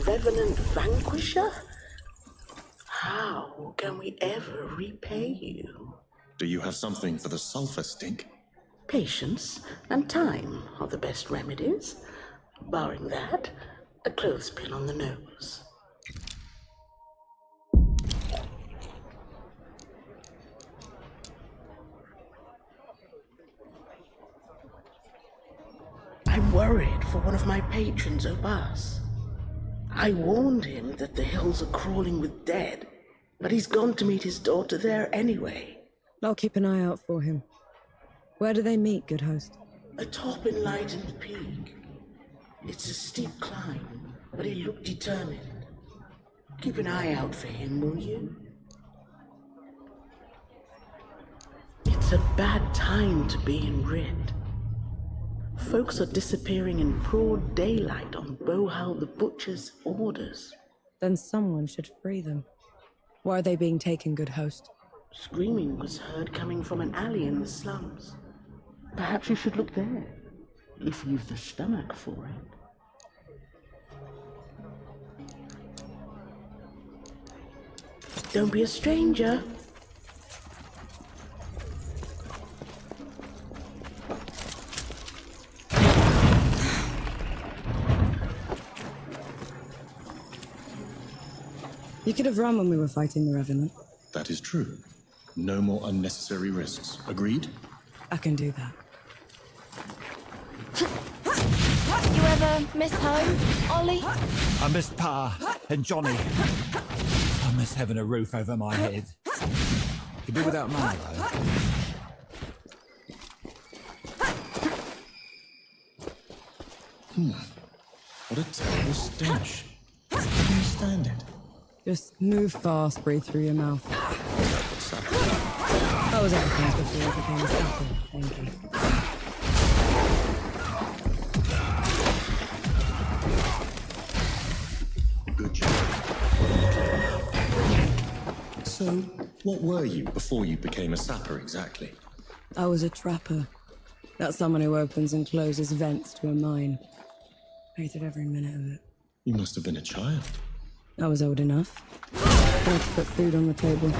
[SPEAKER 8] Revenant Vanquisher? How can we ever repay you?
[SPEAKER 7] Do you have something for the sulfur stink?
[SPEAKER 8] Patience and time are the best remedies. Barring that, a clothespin on the nose. I'm worried for one of my patrons, Obas. I warned him that the hills are crawling with dead, but he's gone to meet his daughter there anyway.
[SPEAKER 3] I'll keep an eye out for him. Where do they meet, good host?
[SPEAKER 8] Atop Enlightened Peak. It's a steep climb, but he looked determined. Keep an eye out for him, will you? It's a bad time to be in Rid. Folks are disappearing in broad daylight on Bohal the Butcher's orders.
[SPEAKER 3] Then someone should free them. Why are they being taken, good host?
[SPEAKER 8] Screaming was heard coming from an alley in the slums. Perhaps you should look there, if you've the stomach for it. Don't be a stranger.
[SPEAKER 3] You could have run when we were fighting the Revenant.
[SPEAKER 7] That is true. No more unnecessary risks. Agreed?
[SPEAKER 3] I can do that.
[SPEAKER 11] You ever miss home, Ollie?
[SPEAKER 10] I miss Pa and Johnny. I miss having a roof over my head. Could do without Ma, though.
[SPEAKER 7] What a terrible stench. How can you stand it?
[SPEAKER 3] Just move fast, breathe through your mouth. That was other things before it became a sapper. Thank you.
[SPEAKER 7] Good job. So, what were you before you became a sapper exactly?
[SPEAKER 3] I was a trapper. That's someone who opens and closes vents to a mine. Hated every minute of it.
[SPEAKER 7] You must have been a child.
[SPEAKER 3] I was old enough. I had to put food on the table.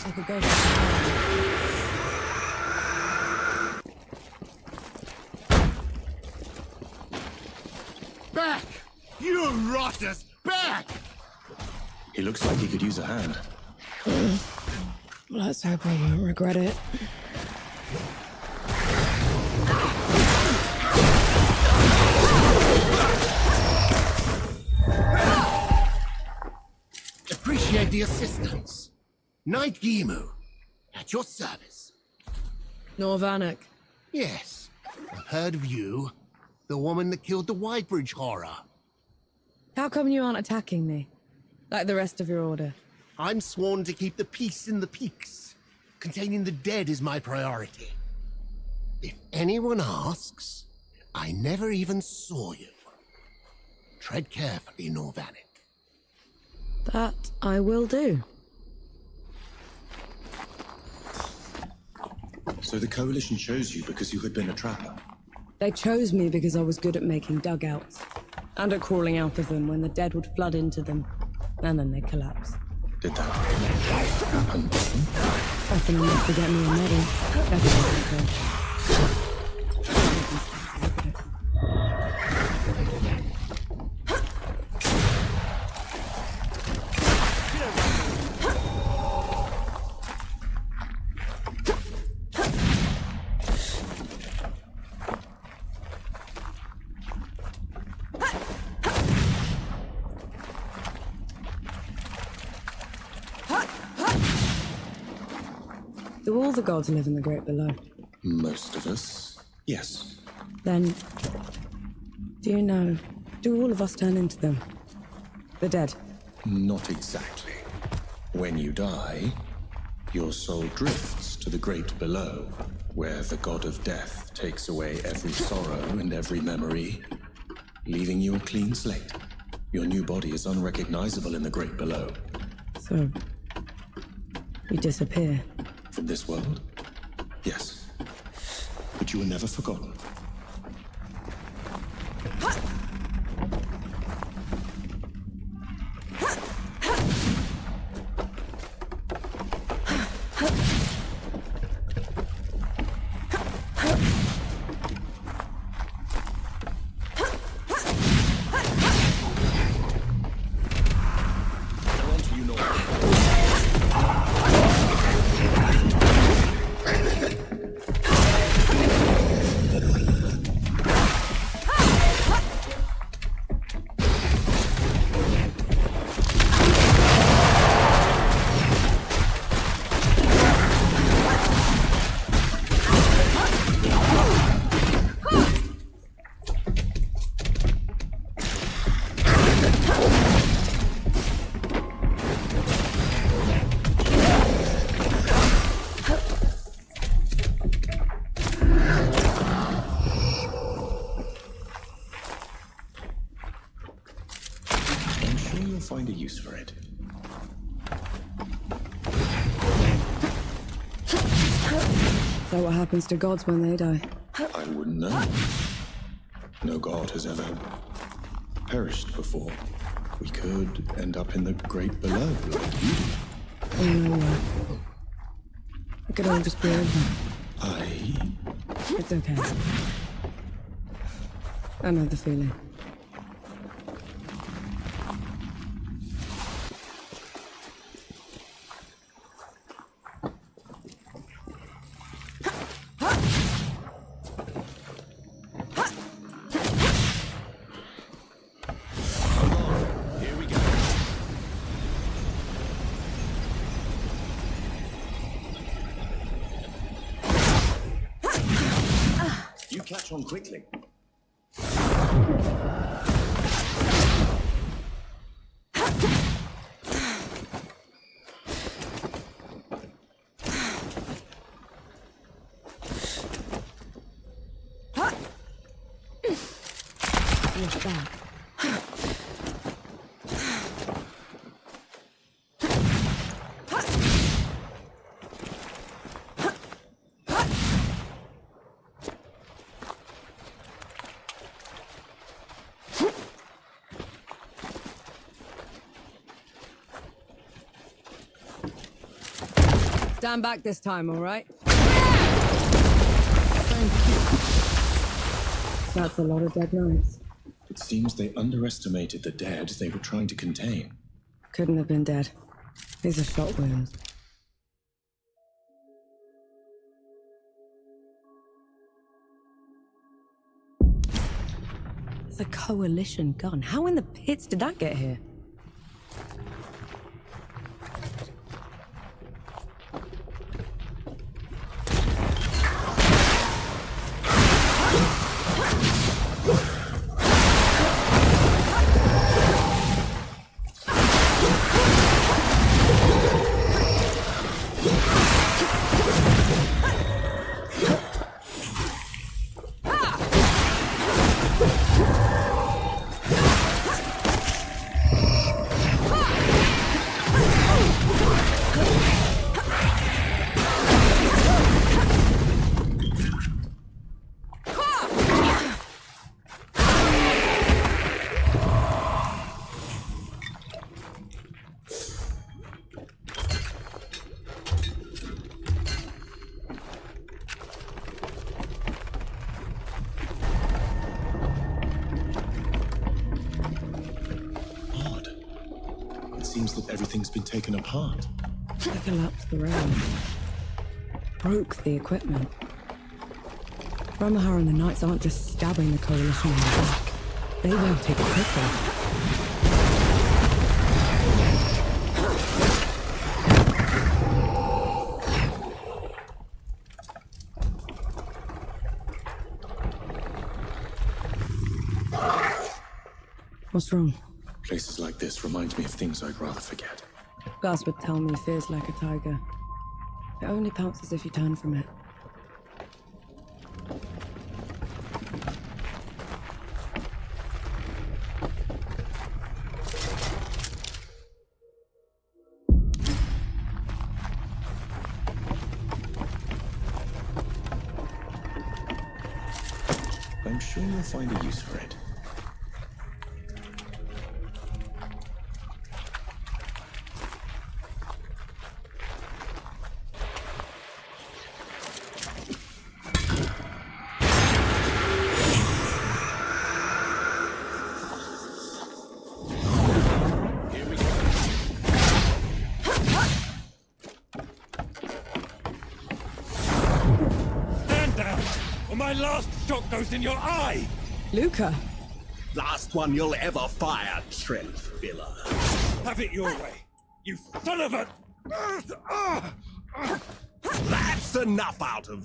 [SPEAKER 3] I could go.
[SPEAKER 9] Back! You rotters! Back!
[SPEAKER 7] He looks like he could use a hand.
[SPEAKER 3] Let's hope I won't regret it.
[SPEAKER 9] need the assistance. Knight Gimu, at your service.
[SPEAKER 3] Norvanek.
[SPEAKER 9] Yes, I've heard of you. The woman that killed the Whitebridge horror.
[SPEAKER 3] How come you aren't attacking me? Like the rest of your order?
[SPEAKER 9] I'm sworn to keep the peace in the peaks. Containing the dead is my priority. If anyone asks, I never even saw you. Tread carefully, Norvanek.
[SPEAKER 3] That I will do.
[SPEAKER 7] So the Coalition chose you because you had been a trapper?
[SPEAKER 3] They chose me because I was good at making dugouts. And at crawling out of them when the dead would flood into them. And then they'd collapse.
[SPEAKER 7] Did that happen often?
[SPEAKER 3] Often enough to get me a medal. Everyone could. Do all the gods live in the Great Below?
[SPEAKER 7] Most of us, yes.
[SPEAKER 3] Then, do you know, do all of us turn into them? The dead?
[SPEAKER 7] Not exactly. When you die, your soul drifts to the Great Below, where the god of death takes away every sorrow and every memory, leaving you a clean slate. Your new body is unrecognizable in the Great Below.
[SPEAKER 3] So, you disappear.
[SPEAKER 7] From this world? Yes. But you were never forgotten. Find a use for it.
[SPEAKER 3] Is that what happens to gods when they die?
[SPEAKER 7] I wouldn't know. No god has ever perished before. We could end up in the Great Below, like you do.
[SPEAKER 3] Oh, no way. It could all just be over. It's okay. I know the feeling.
[SPEAKER 7] Catch on quickly.
[SPEAKER 3] What's that? Stand back this time, all right? That's a lot of dead knights.
[SPEAKER 7] It seems they underestimated the dead they were trying to contain.
[SPEAKER 3] Couldn't have been dead. These are shot wounds. It's a Coalition gun. How in the pits did that get here?
[SPEAKER 7] seems that everything's been taken apart.
[SPEAKER 3] They collapsed the rail. Broke the equipment. Ramahar and the Knights aren't just stabbing the Coalition in the back. They won't take it quickly. What's wrong?
[SPEAKER 7] Places like this remind me of things I'd rather forget.
[SPEAKER 3] Gus would tell me fear's like a tiger. It only pounces if you turn from it.
[SPEAKER 7] I'm sure you'll find a use for it.
[SPEAKER 6] My last shot goes in your eye!
[SPEAKER 3] Luca!
[SPEAKER 12] Last one you'll ever fire, Trent Filler.
[SPEAKER 6] Have it your way, you son of a...
[SPEAKER 12] That's enough out of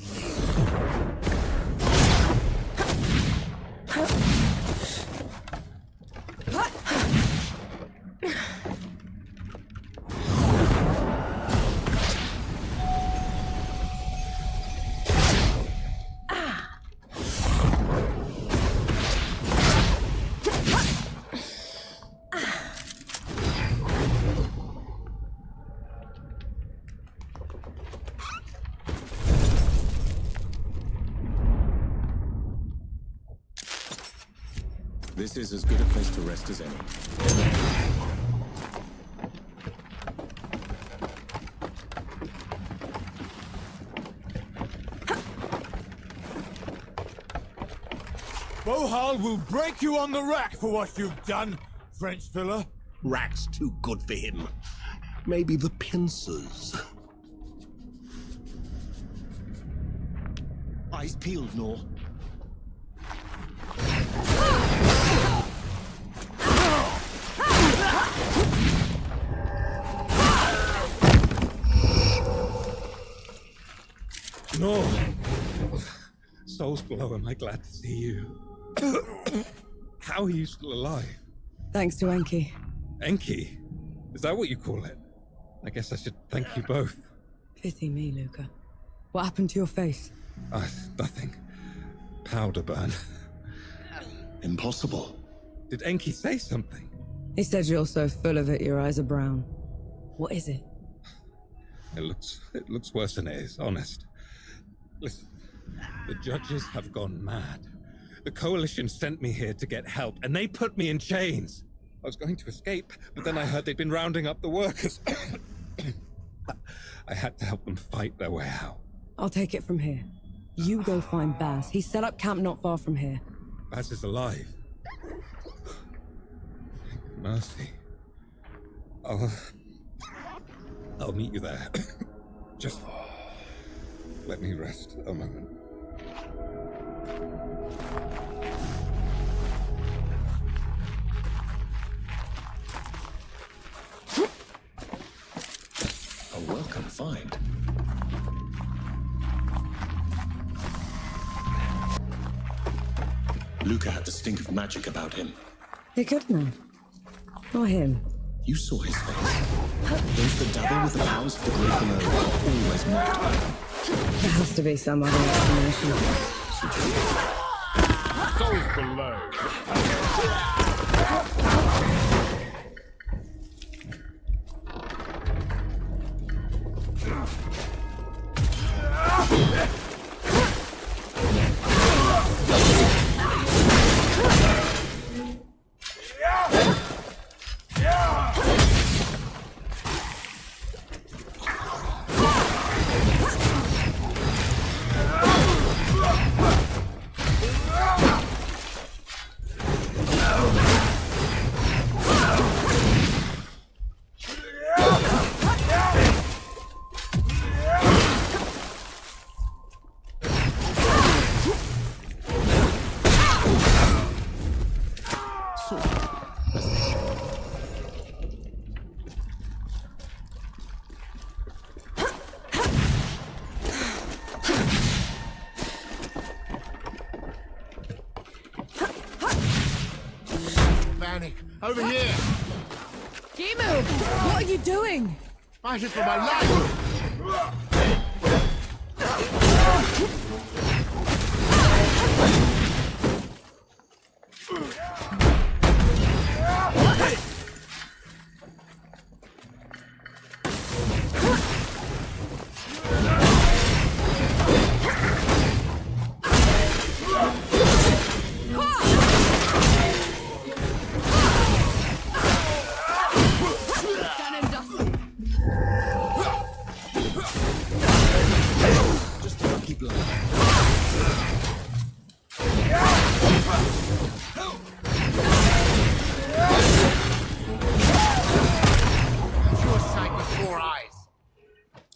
[SPEAKER 7] This is as good a place to rest as any.
[SPEAKER 10] Bohal will break you on the rack for what you've done, French filler.
[SPEAKER 12] Rack's too good for him. Maybe the pincers. Eyes peeled, Nor.
[SPEAKER 6] No. Soul's below, am I glad to see you? How are you still alive?
[SPEAKER 3] Thanks to Enki.
[SPEAKER 6] Enki? Is that what you call it? I guess I should thank you both.
[SPEAKER 3] Pity me, Luca. What happened to your face?
[SPEAKER 6] Nothing. Powder burn.
[SPEAKER 7] Impossible.
[SPEAKER 6] Did Enki say something?
[SPEAKER 3] He said you're so full of it, your eyes are brown. What is it?
[SPEAKER 6] It looks worse than it is, honest. Listen, the judges have gone mad. The Coalition sent me here to get help, and they put me in chains. I was going to escape, but then I heard they'd been rounding up the workers. I had to help them fight their way out.
[SPEAKER 3] I'll take it from here. You go find Baz. He's set up camp not far from here.
[SPEAKER 6] Baz is alive. Mercy. I'll meet you there. Just let me rest a moment.
[SPEAKER 7] A welcome find. Luca had the stink of magic about him.
[SPEAKER 3] He couldn't have. Or him.
[SPEAKER 7] You saw his face. Those that dabble with the powers of the great below are always mocked by them.
[SPEAKER 3] There has to be some other explanation.
[SPEAKER 10] Souls below.
[SPEAKER 9] Over here!
[SPEAKER 3] Gimu! What are you doing?
[SPEAKER 9] Fighting for my life!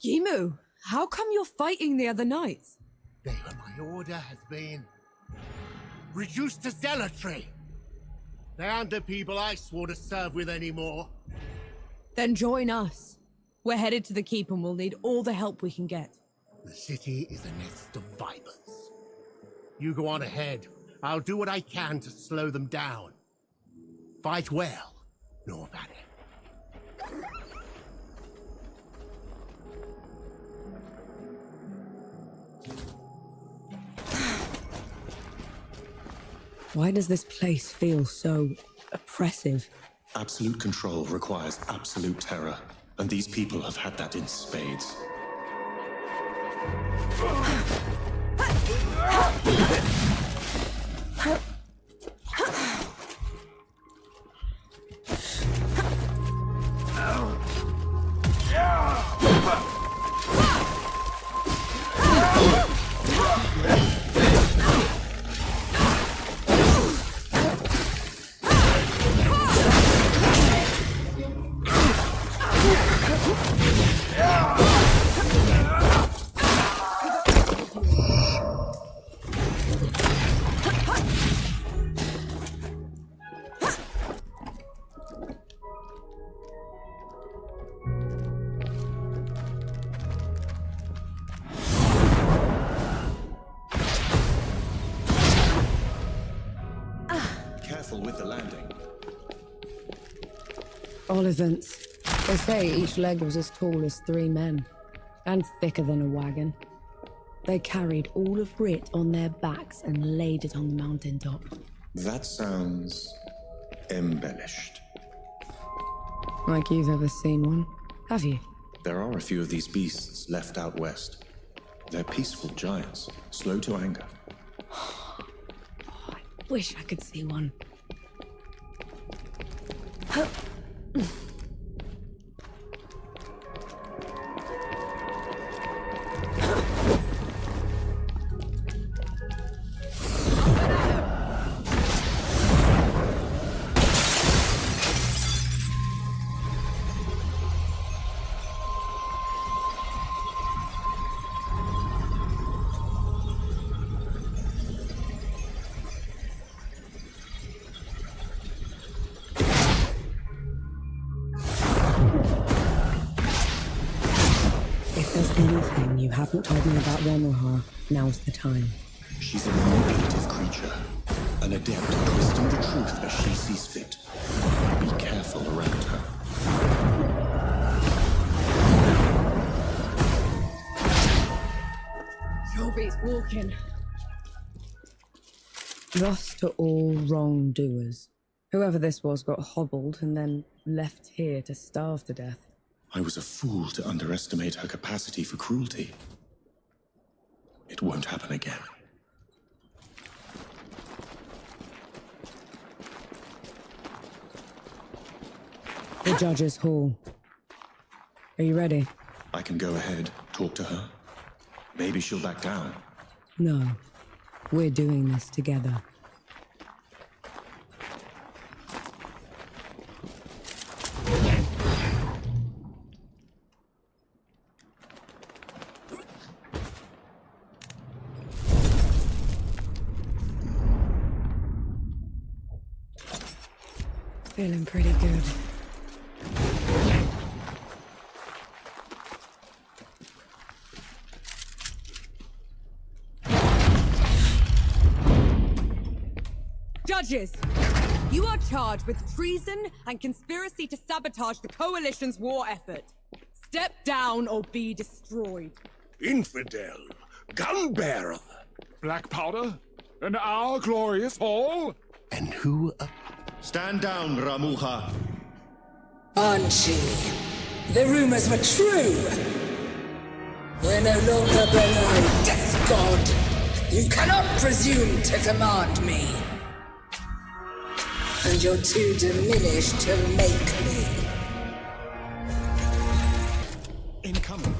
[SPEAKER 3] Gimu, how come you're fighting the other knights?
[SPEAKER 9] My order has been reduced to zealotry. They aren't the people I swore to serve with anymore.
[SPEAKER 3] Then join us. We're headed to the keep and we'll need all the help we can get.
[SPEAKER 9] The city is a nest of vipers. You go on ahead. I'll do what I can to slow them down. Fight well, know about it.
[SPEAKER 3] Why does this place feel so oppressive?
[SPEAKER 7] Absolute control requires absolute terror, and these people have had that in spades. With the landing.
[SPEAKER 3] All events. They say each leg was as tall as 3 men, and thicker than a wagon. They carried all of Grit on their backs and laid it on the mountaintop.
[SPEAKER 7] That sounds embellished.
[SPEAKER 3] Like you've ever seen one, have you?
[SPEAKER 7] There are a few of these beasts left out west. They're peaceful giants, slow to anger.
[SPEAKER 3] I wish I could see one. Anything you haven't told me about Remohar, now's the time.
[SPEAKER 7] She's a manipulative creature, an adept at twisting the truth as she sees fit. Be careful around her.
[SPEAKER 3] Jorby's walking. Thus to all wrongdoers. Whoever this was got hobbled and then left here to starve to death.
[SPEAKER 7] I was a fool to underestimate her capacity for cruelty. It won't happen again.
[SPEAKER 3] The Judge's Hall. Are you ready?
[SPEAKER 7] I can go ahead, talk to her. Maybe she'll back down.
[SPEAKER 3] No. We're doing this together. Feeling pretty good. Judges! You are charged with treason and conspiracy to sabotage the Coalition's war effort. Step down or be destroyed.
[SPEAKER 12] Infidel, gun-bearer.
[SPEAKER 13] Black powder? In our glorious hall?
[SPEAKER 9] And who...
[SPEAKER 14] Stand down, Ramuha.
[SPEAKER 15] Anchi, the rumors were true. We're no longer below Death God. You cannot presume to command me. And you're too diminished to make me.
[SPEAKER 10] Incoming.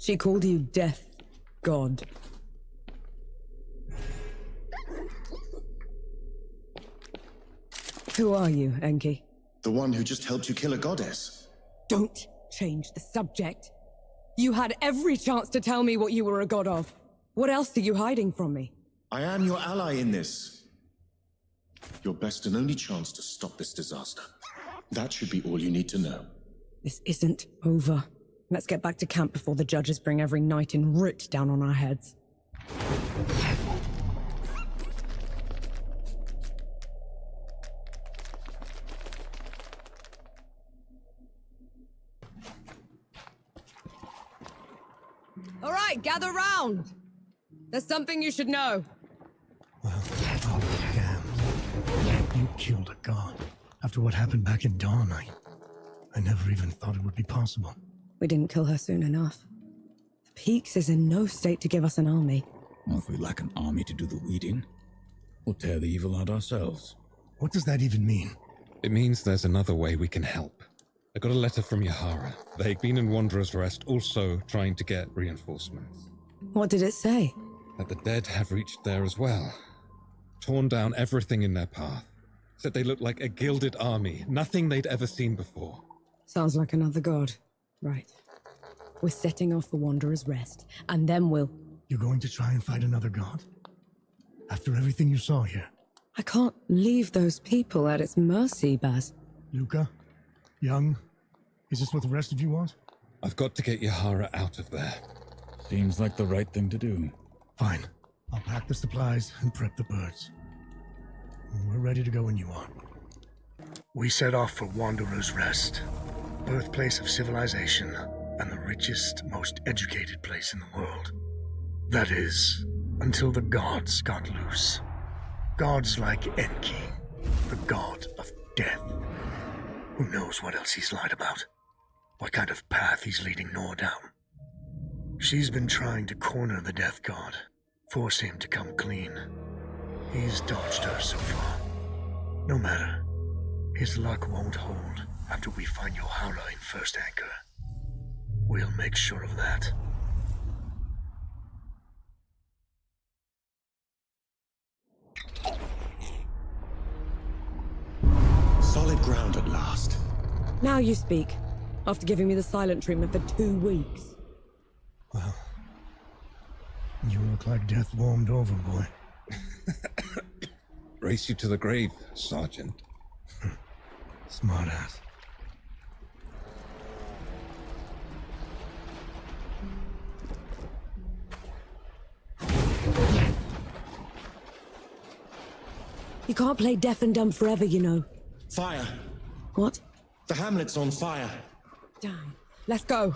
[SPEAKER 3] She called you Death God. Who are you, Enki?
[SPEAKER 14] The one who just helped you kill a goddess.
[SPEAKER 3] Don't change the subject. You had every chance to tell me what you were a god of. What else are you hiding from me?
[SPEAKER 14] I am your ally in this. Your best and only chance to stop this disaster. That should be all you need to know.
[SPEAKER 3] This isn't over. Let's get back to camp before the judges bring every knight in Root down on our heads. All right, gather round. There's something you should know.
[SPEAKER 1] Well, oh, damn. You killed a god. After what happened back in Dawn, I never even thought it would be possible.
[SPEAKER 3] We didn't kill her soon enough. The Peaks is in no state to give us an army.
[SPEAKER 2] Well, if we lack an army to do the weeding, we'll tear the evil out ourselves.
[SPEAKER 1] What does that even mean?
[SPEAKER 6] It means there's another way we can help. I got a letter from Yahara. They'd been in Wanderer's Rest, also trying to get reinforcements.
[SPEAKER 3] What did it say?
[SPEAKER 6] That the dead have reached there as well. Torn down everything in their path. Said they looked like a gilded army, nothing they'd ever seen before.
[SPEAKER 3] Sounds like another god. Right. We're setting off for Wanderer's Rest, and then we'll...
[SPEAKER 1] You're going to try and fight another god? After everything you saw here?
[SPEAKER 3] I can't leave those people at its mercy, Baz.
[SPEAKER 1] Luca? Young? Is this what the rest of you want?
[SPEAKER 6] I've got to get Yahara out of there.
[SPEAKER 2] Seems like the right thing to do.
[SPEAKER 1] Fine. I'll pack the supplies and prep the birds. We're ready to go when you are. We set off for Wanderer's Rest, birthplace of civilization and the richest, most educated place in the world. That is, until the gods got loose. Gods like Enki, the god of death. Who knows what else he's lied about? What kind of path he's leading Nor down? She's been trying to corner the death god, force him to come clean. He's dodged her so far. No matter. His luck won't hold after we find Yahara in First Anchor. We'll make sure of that.
[SPEAKER 7] Solid ground at last.
[SPEAKER 3] Now you speak, after giving me the silent treatment for 2 weeks.
[SPEAKER 1] Well, you look like death warmed over, boy.
[SPEAKER 6] Race you to the grave, Sergeant.
[SPEAKER 1] Smart ass.
[SPEAKER 3] You can't play deaf and dumb forever, you know.
[SPEAKER 14] Fire!
[SPEAKER 3] What?
[SPEAKER 14] The hamlet's on fire.
[SPEAKER 3] Damn. Let's go.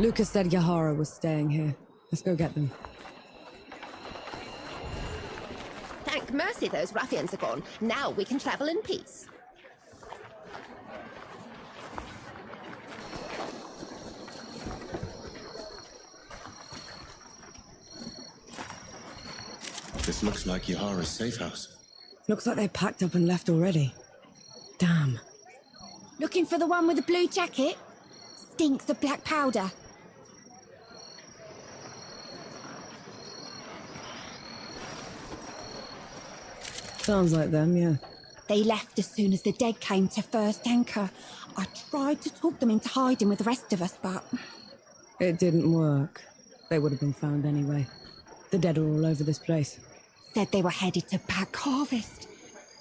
[SPEAKER 3] Lucas said Yahara was staying here. Let's go get them.
[SPEAKER 16] Thank mercy those ruffians are gone. Now we can travel in peace.
[SPEAKER 14] This looks like Yahara's safe house.
[SPEAKER 3] Looks like they packed up and left already. Damn.
[SPEAKER 11] Looking for the one with the blue jacket? Stinks of black powder.
[SPEAKER 3] Sounds like them, yeah.
[SPEAKER 11] They left as soon as the dead came to first anchor. I tried to talk them into hiding with the rest of us, but...
[SPEAKER 3] It didn't work. They would have been found anyway. The dead are all over this place.
[SPEAKER 11] Said they were headed to Pack Harvest.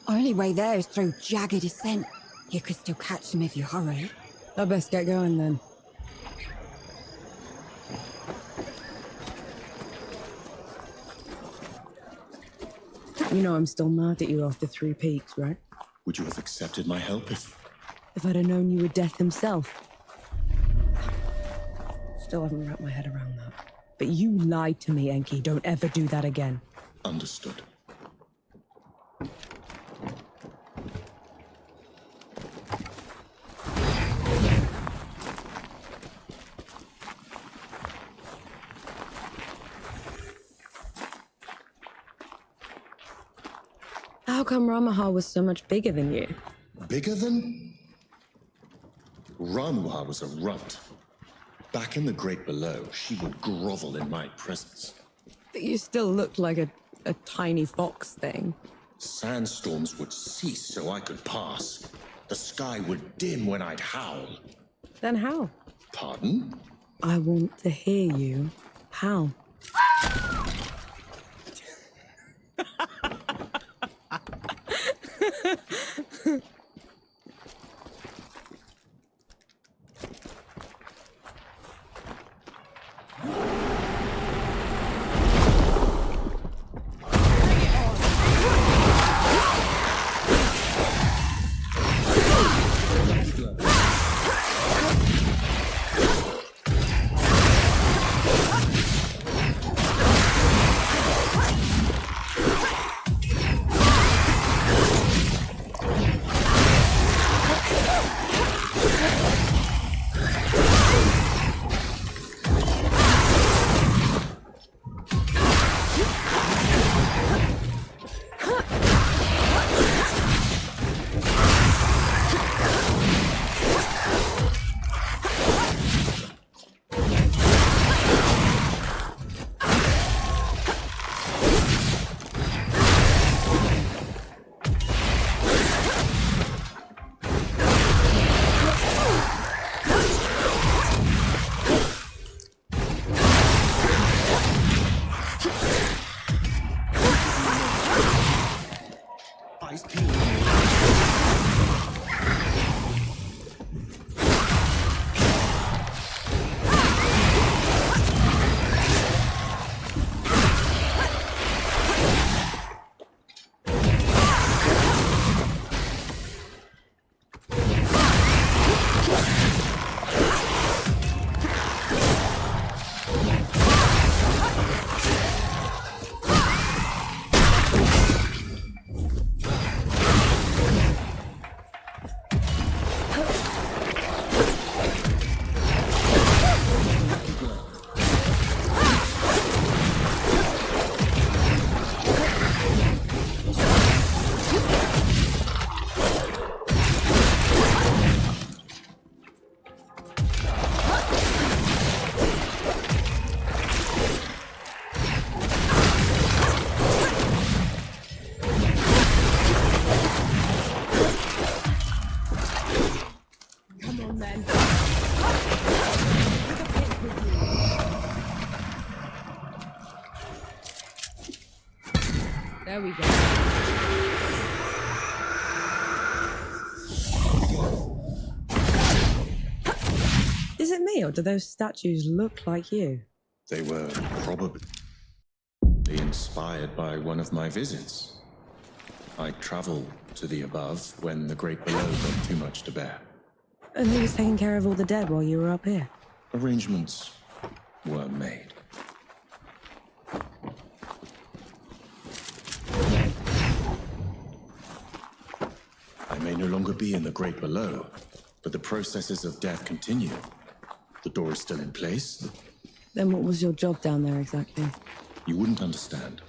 [SPEAKER 11] Only way there is through jagged descent. You could still catch them if you hurry.
[SPEAKER 3] I best get going then. You know I'm still mad at you after 3 Peaks, right?
[SPEAKER 14] Would you have accepted my help if
[SPEAKER 3] I'd have known you were Death himself. Still haven't wrapped my head around that. But you lied to me, Enki. Don't ever do that again.
[SPEAKER 14] Understood.
[SPEAKER 3] How come Ramaha was so much bigger than you?
[SPEAKER 14] Bigger than? Ramuha was a runt. Back in the Great Below, she would grovel in my presence.
[SPEAKER 3] But you still looked like a tiny fox thing.
[SPEAKER 14] Sandstorms would cease so I could pass. The sky would dim when I'd howl.
[SPEAKER 3] Then how?
[SPEAKER 14] Pardon?
[SPEAKER 3] I want to hear you. How? There we go. Is it me, or do those statues look like you?
[SPEAKER 14] They were probably inspired by one of my visits. I traveled to the above when the Great Below got too much to bear.
[SPEAKER 3] And who was taking care of all the dead while you were up here?
[SPEAKER 14] Arrangements were made. I may no longer be in the Great Below, but the processes of death continue. The door is still in place.
[SPEAKER 3] Then what was your job down there exactly?
[SPEAKER 14] You wouldn't understand.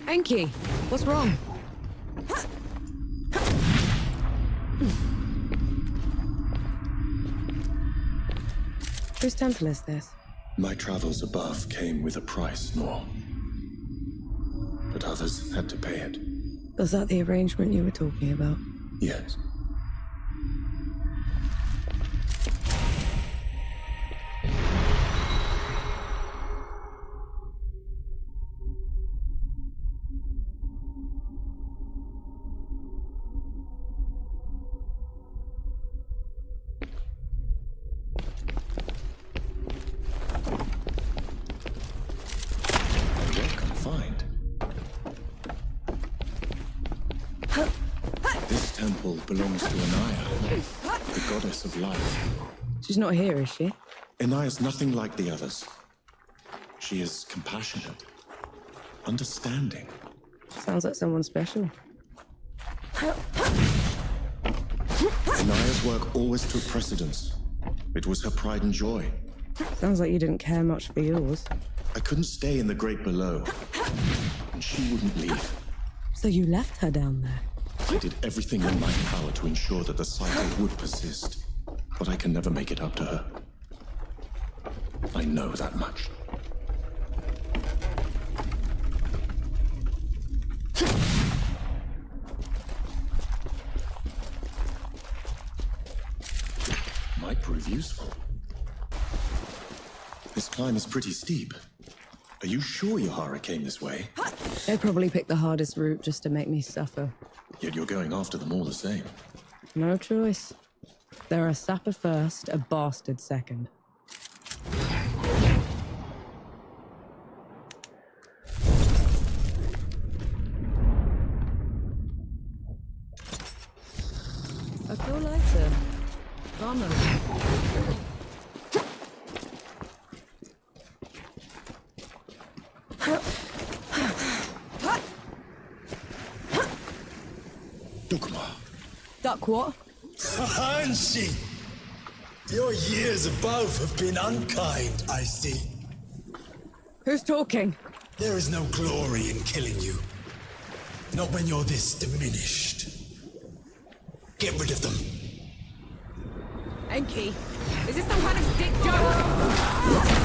[SPEAKER 3] Enki, what's wrong? Whose temple is this?
[SPEAKER 14] My travels above came with a price, Nor. But others had to pay it.
[SPEAKER 3] Was that the arrangement you were talking about?
[SPEAKER 14] Yes. Belongs to Anaya, the goddess of life.
[SPEAKER 3] She's not here, is she?
[SPEAKER 14] Anaya's nothing like the others. She is compassionate, understanding.
[SPEAKER 3] Sounds like someone special.
[SPEAKER 14] Anaya's work always took precedence. It was her pride and joy.
[SPEAKER 3] Sounds like you didn't care much for yours.
[SPEAKER 14] I couldn't stay in the Great Below, and she wouldn't leave.
[SPEAKER 3] So you left her down there?
[SPEAKER 14] I did everything in my power to ensure that the cycle would persist, but I can never make it up to her. I know that much. Might prove useful. This climb is pretty steep. Are you sure Yahara came this way?
[SPEAKER 3] They probably picked the hardest route just to make me suffer.
[SPEAKER 14] Yet you're going after them all the same.
[SPEAKER 3] No choice. They're a sapper first, a bastard second. I feel lighter. Vamos. Duck what?
[SPEAKER 17] Hanshi! Your years above have been unkind, I see.
[SPEAKER 3] Who's talking?
[SPEAKER 17] There is no glory in killing you. Not when you're this diminished. Get rid of them.
[SPEAKER 3] Enki, is this some kind of dick joke?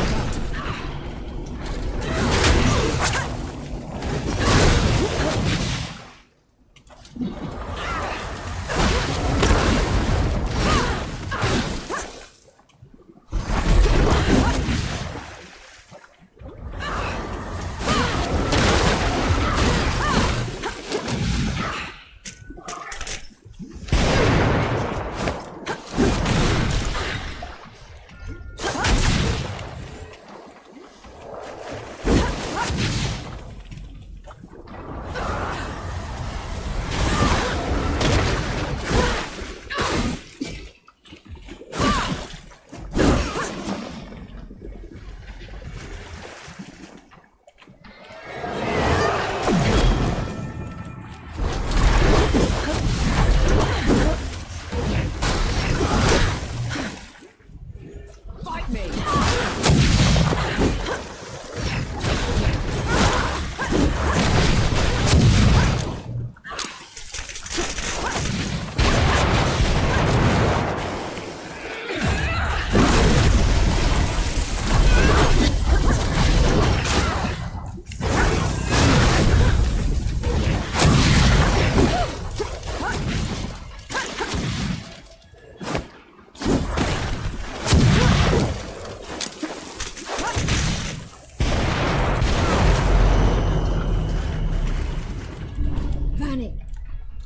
[SPEAKER 11] Vanek,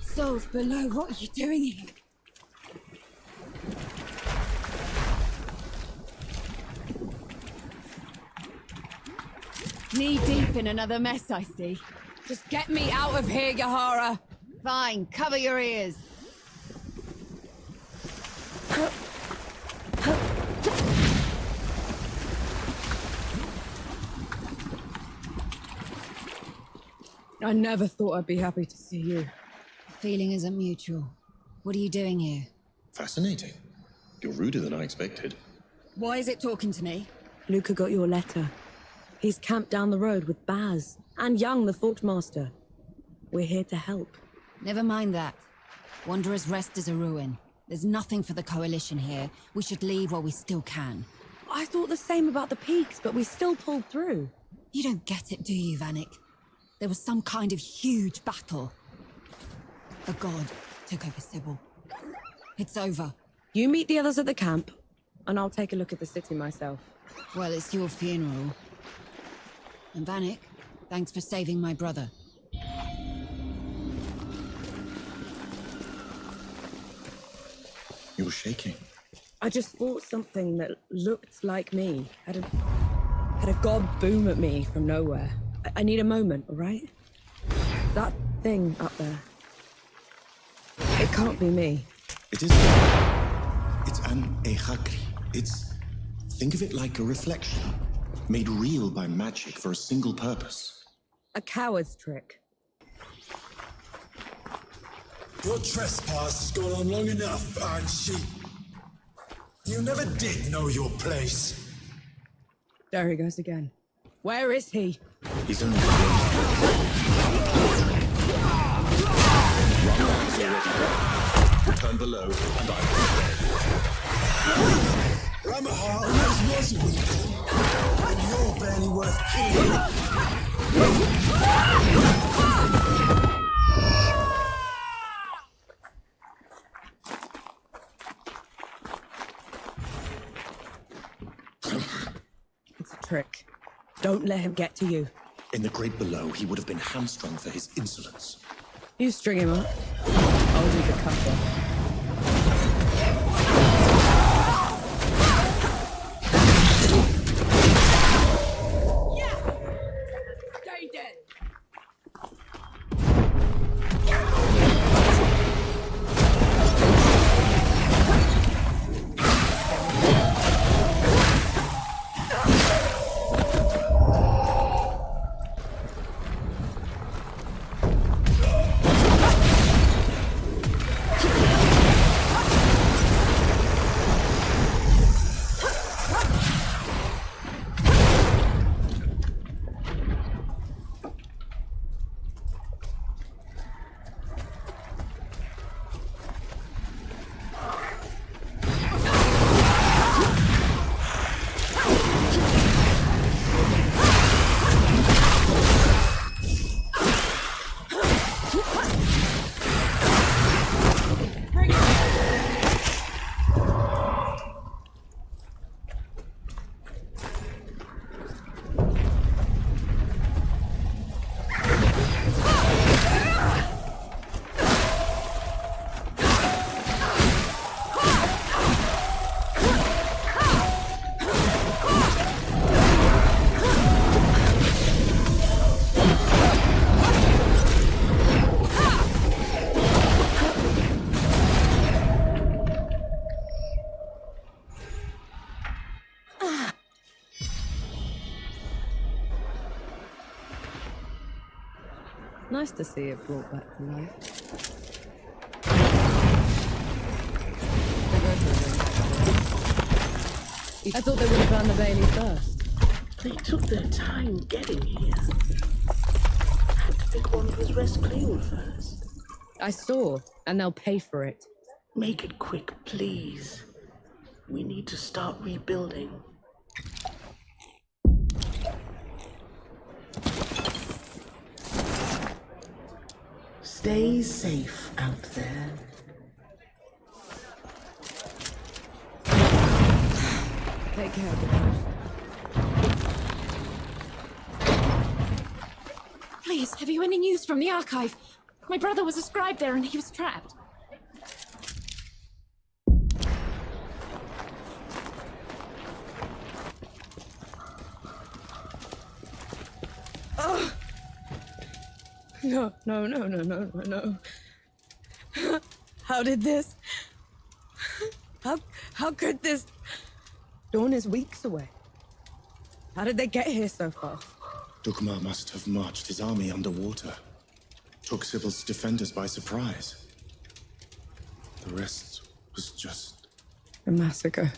[SPEAKER 11] souls below, what are you doing here?
[SPEAKER 3] Knee deep in another mess, I see. Just get me out of here, Yahara.
[SPEAKER 16] Fine, cover your ears.
[SPEAKER 3] I never thought I'd be happy to see you.
[SPEAKER 11] The feeling isn't mutual. What are you doing here?
[SPEAKER 14] Fascinating. You're ruder than I expected.
[SPEAKER 11] Why is it talking to me?
[SPEAKER 3] Luca got your letter. He's camped down the road with Baz and Young, the Thought Master. We're here to help.
[SPEAKER 11] Never mind that. Wanderer's Rest is a ruin. There's nothing for the Coalition here. We should leave while we still can.
[SPEAKER 3] I thought the same about the peaks, but we still pulled through.
[SPEAKER 11] You don't get it, do you, Vanek? There was some kind of huge battle. A god took over Sybil. It's over.
[SPEAKER 3] You meet the others at the camp, and I'll take a look at the city myself.
[SPEAKER 11] Well, it's your funeral. And Vanek, thanks for saving my brother.
[SPEAKER 14] You're shaking.
[SPEAKER 3] I just fought something that looked like me. Had a god boom at me from nowhere. I need a moment, all right? That thing up there. It can't be me.
[SPEAKER 14] It is. It's an ejagri. Think of it like a reflection, made real by magic for a single purpose.
[SPEAKER 3] A coward's trick.
[SPEAKER 17] Your trespass has gone on long enough, Iron Sheep. You never did know your place.
[SPEAKER 3] There he goes again. Where is he?
[SPEAKER 14] He's only Return below, and I will stay.
[SPEAKER 17] Ramahar always was weak, and you're barely worth killing.
[SPEAKER 3] It's a trick. Don't let him get to you.
[SPEAKER 14] In the great below, he would have been hamstrung for his insolence.
[SPEAKER 3] You string him up. I'll do the cutting. Stay dead. Nice to see it brought back to life. I thought they would have found the Bailey first.
[SPEAKER 8] They took their time getting here. Had to pick Wanderer's Rest clean first.
[SPEAKER 3] I saw, and they'll pay for it.
[SPEAKER 8] Make it quick, please. We need to start rebuilding. Stay safe out there.
[SPEAKER 3] Take care of the house.
[SPEAKER 11] Please, have you any news from the archive?
[SPEAKER 18] My brother was a scribe there and he was trapped.
[SPEAKER 3] Oh. No. How did this? How could this? Dawn is weeks away. How did they get here so fast?
[SPEAKER 14] Dukmar must have marched his army underwater. Took Sybil's defenders by surprise. The rest was just...
[SPEAKER 3] a massacre.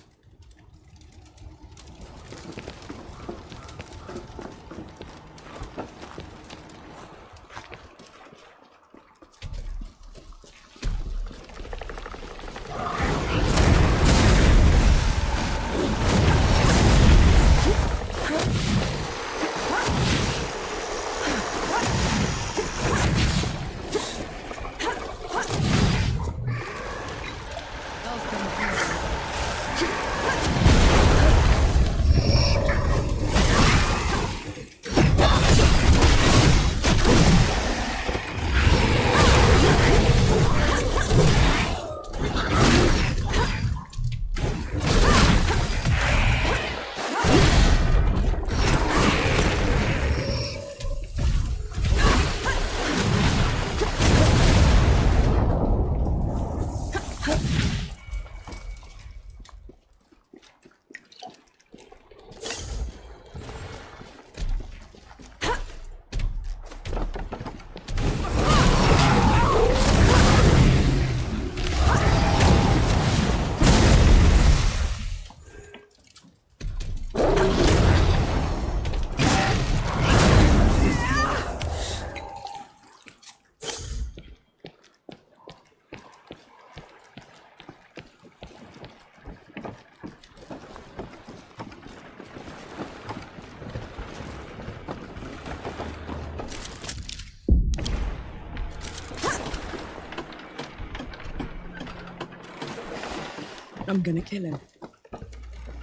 [SPEAKER 3] I'm gonna kill him.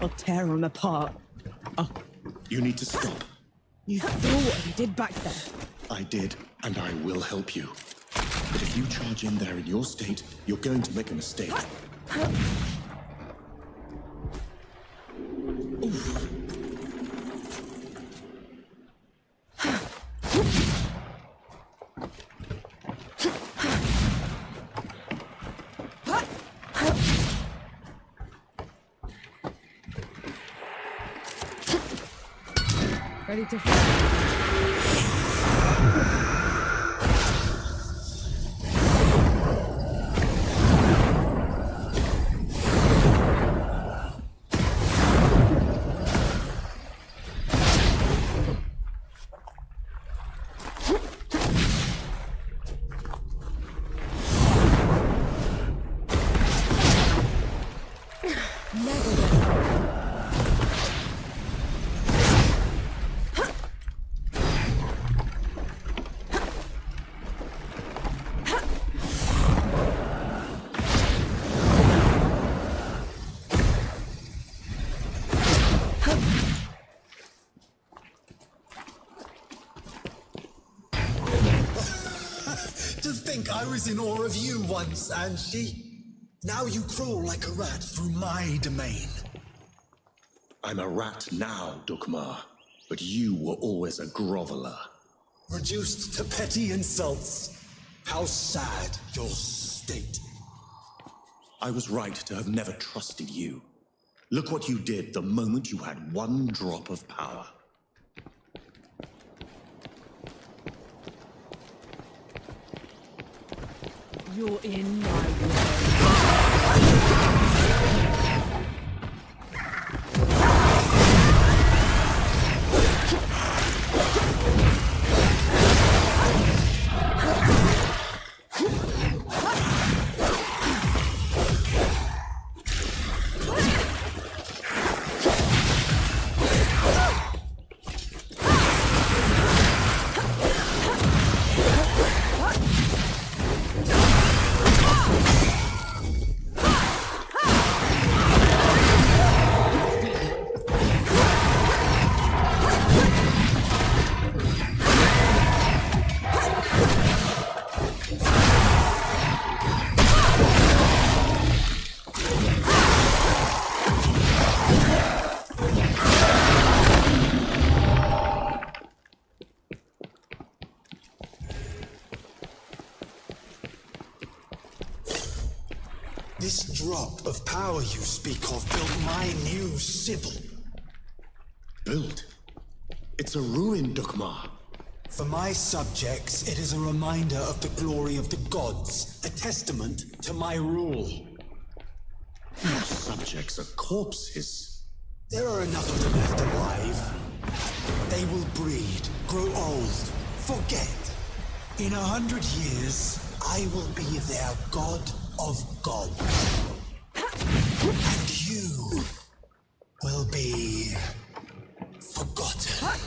[SPEAKER 3] I'll tear him apart. Oh.
[SPEAKER 14] You need to stop.
[SPEAKER 3] You saw what he did back there.
[SPEAKER 14] I did, and I will help you. But if you charge in there in your state, you're going to make a mistake. Oof.
[SPEAKER 3] Ready to
[SPEAKER 17] I was in awe of you once, Anshi. Now you crawl like a rat through my domain.
[SPEAKER 14] I'm a rat now, Dukmar, but you were always a groveler.
[SPEAKER 17] Reduced to petty insults. How sad your state.
[SPEAKER 14] I was right to have never trusted you. Look what you did the moment you had one drop of power.
[SPEAKER 3] You're in my way.
[SPEAKER 17] This drop of power you speak of built my new Sybil.
[SPEAKER 14] Built? It's a ruin, Dukmar.
[SPEAKER 17] For my subjects, it is a reminder of the glory of the gods, a testament to my rule.
[SPEAKER 14] Your subjects are corpses.
[SPEAKER 17] There are enough of them left alive. They will breed, grow old, forget. In 100 years, I will be their god of gods. And you will be forgotten.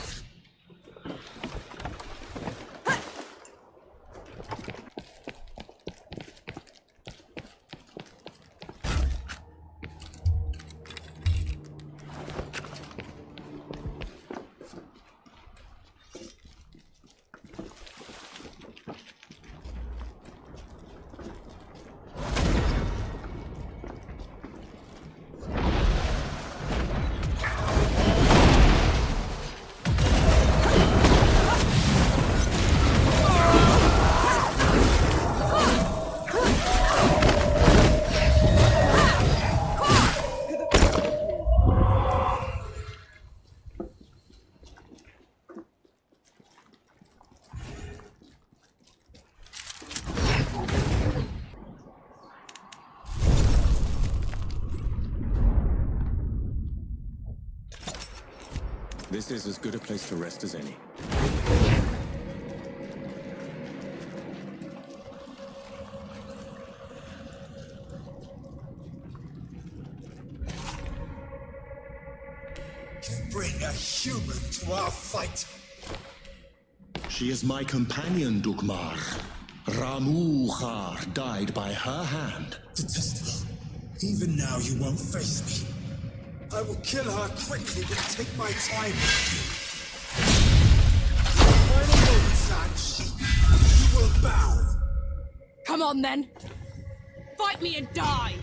[SPEAKER 7] This is as good a place to rest as any.
[SPEAKER 17] You bring a human to our fight.
[SPEAKER 14] She is my companion, Dukmar. Ramuhar died by her hand.
[SPEAKER 17] Detestable. Even now you won't face me. I will kill her quickly, but take my time. Final moments, Ange. You will bow.
[SPEAKER 18] Come on then. Fight me and die.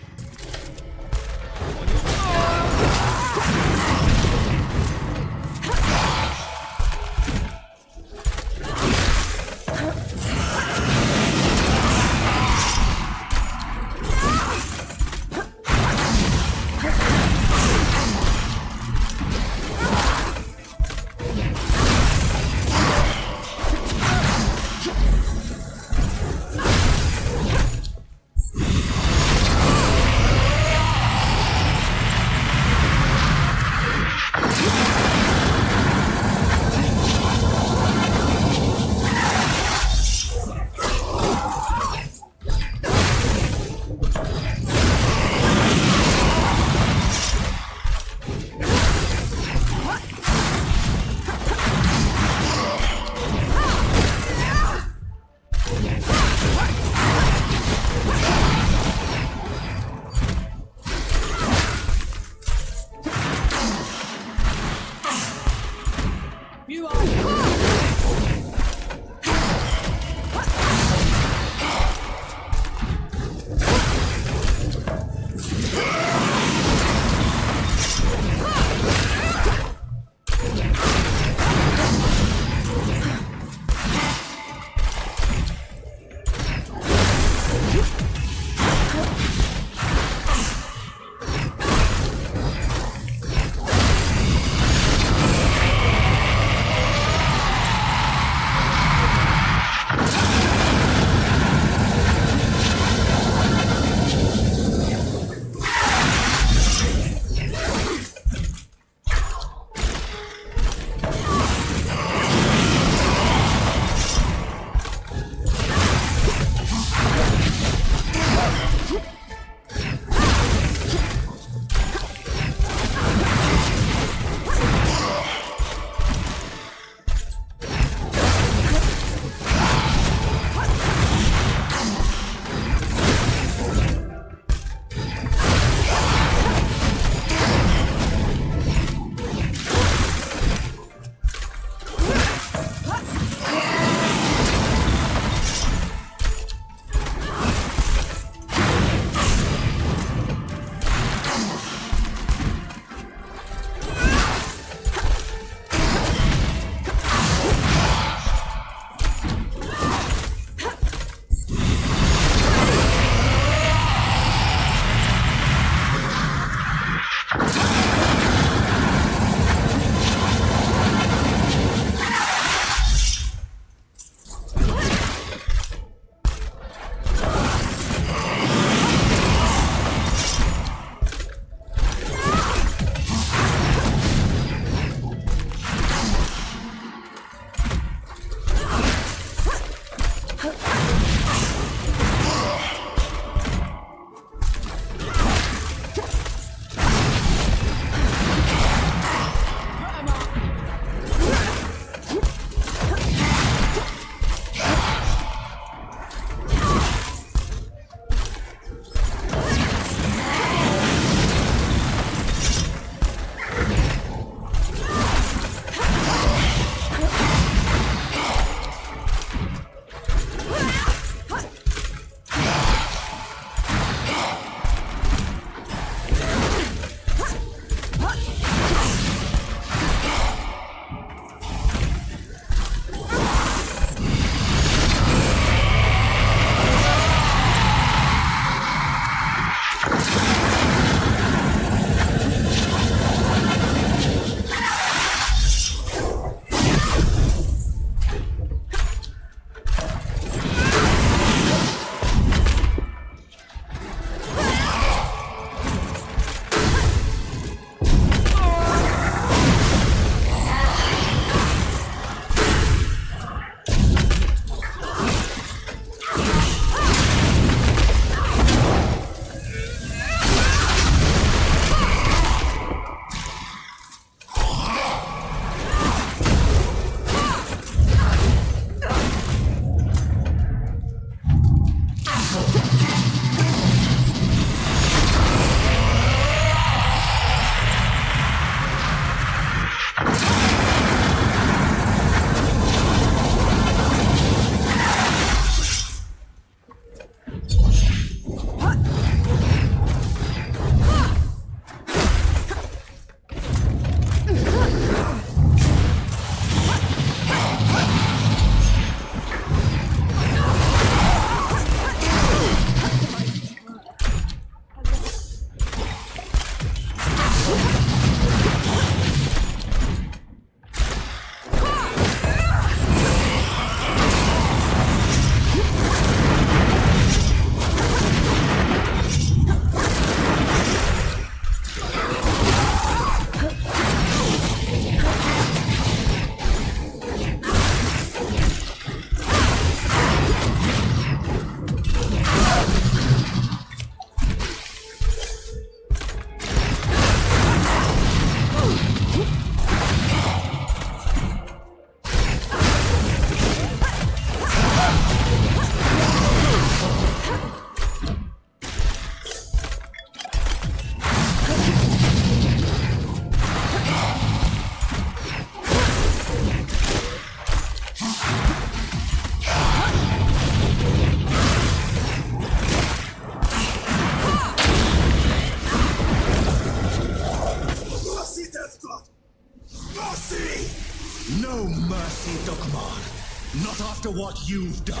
[SPEAKER 17] after what you've done.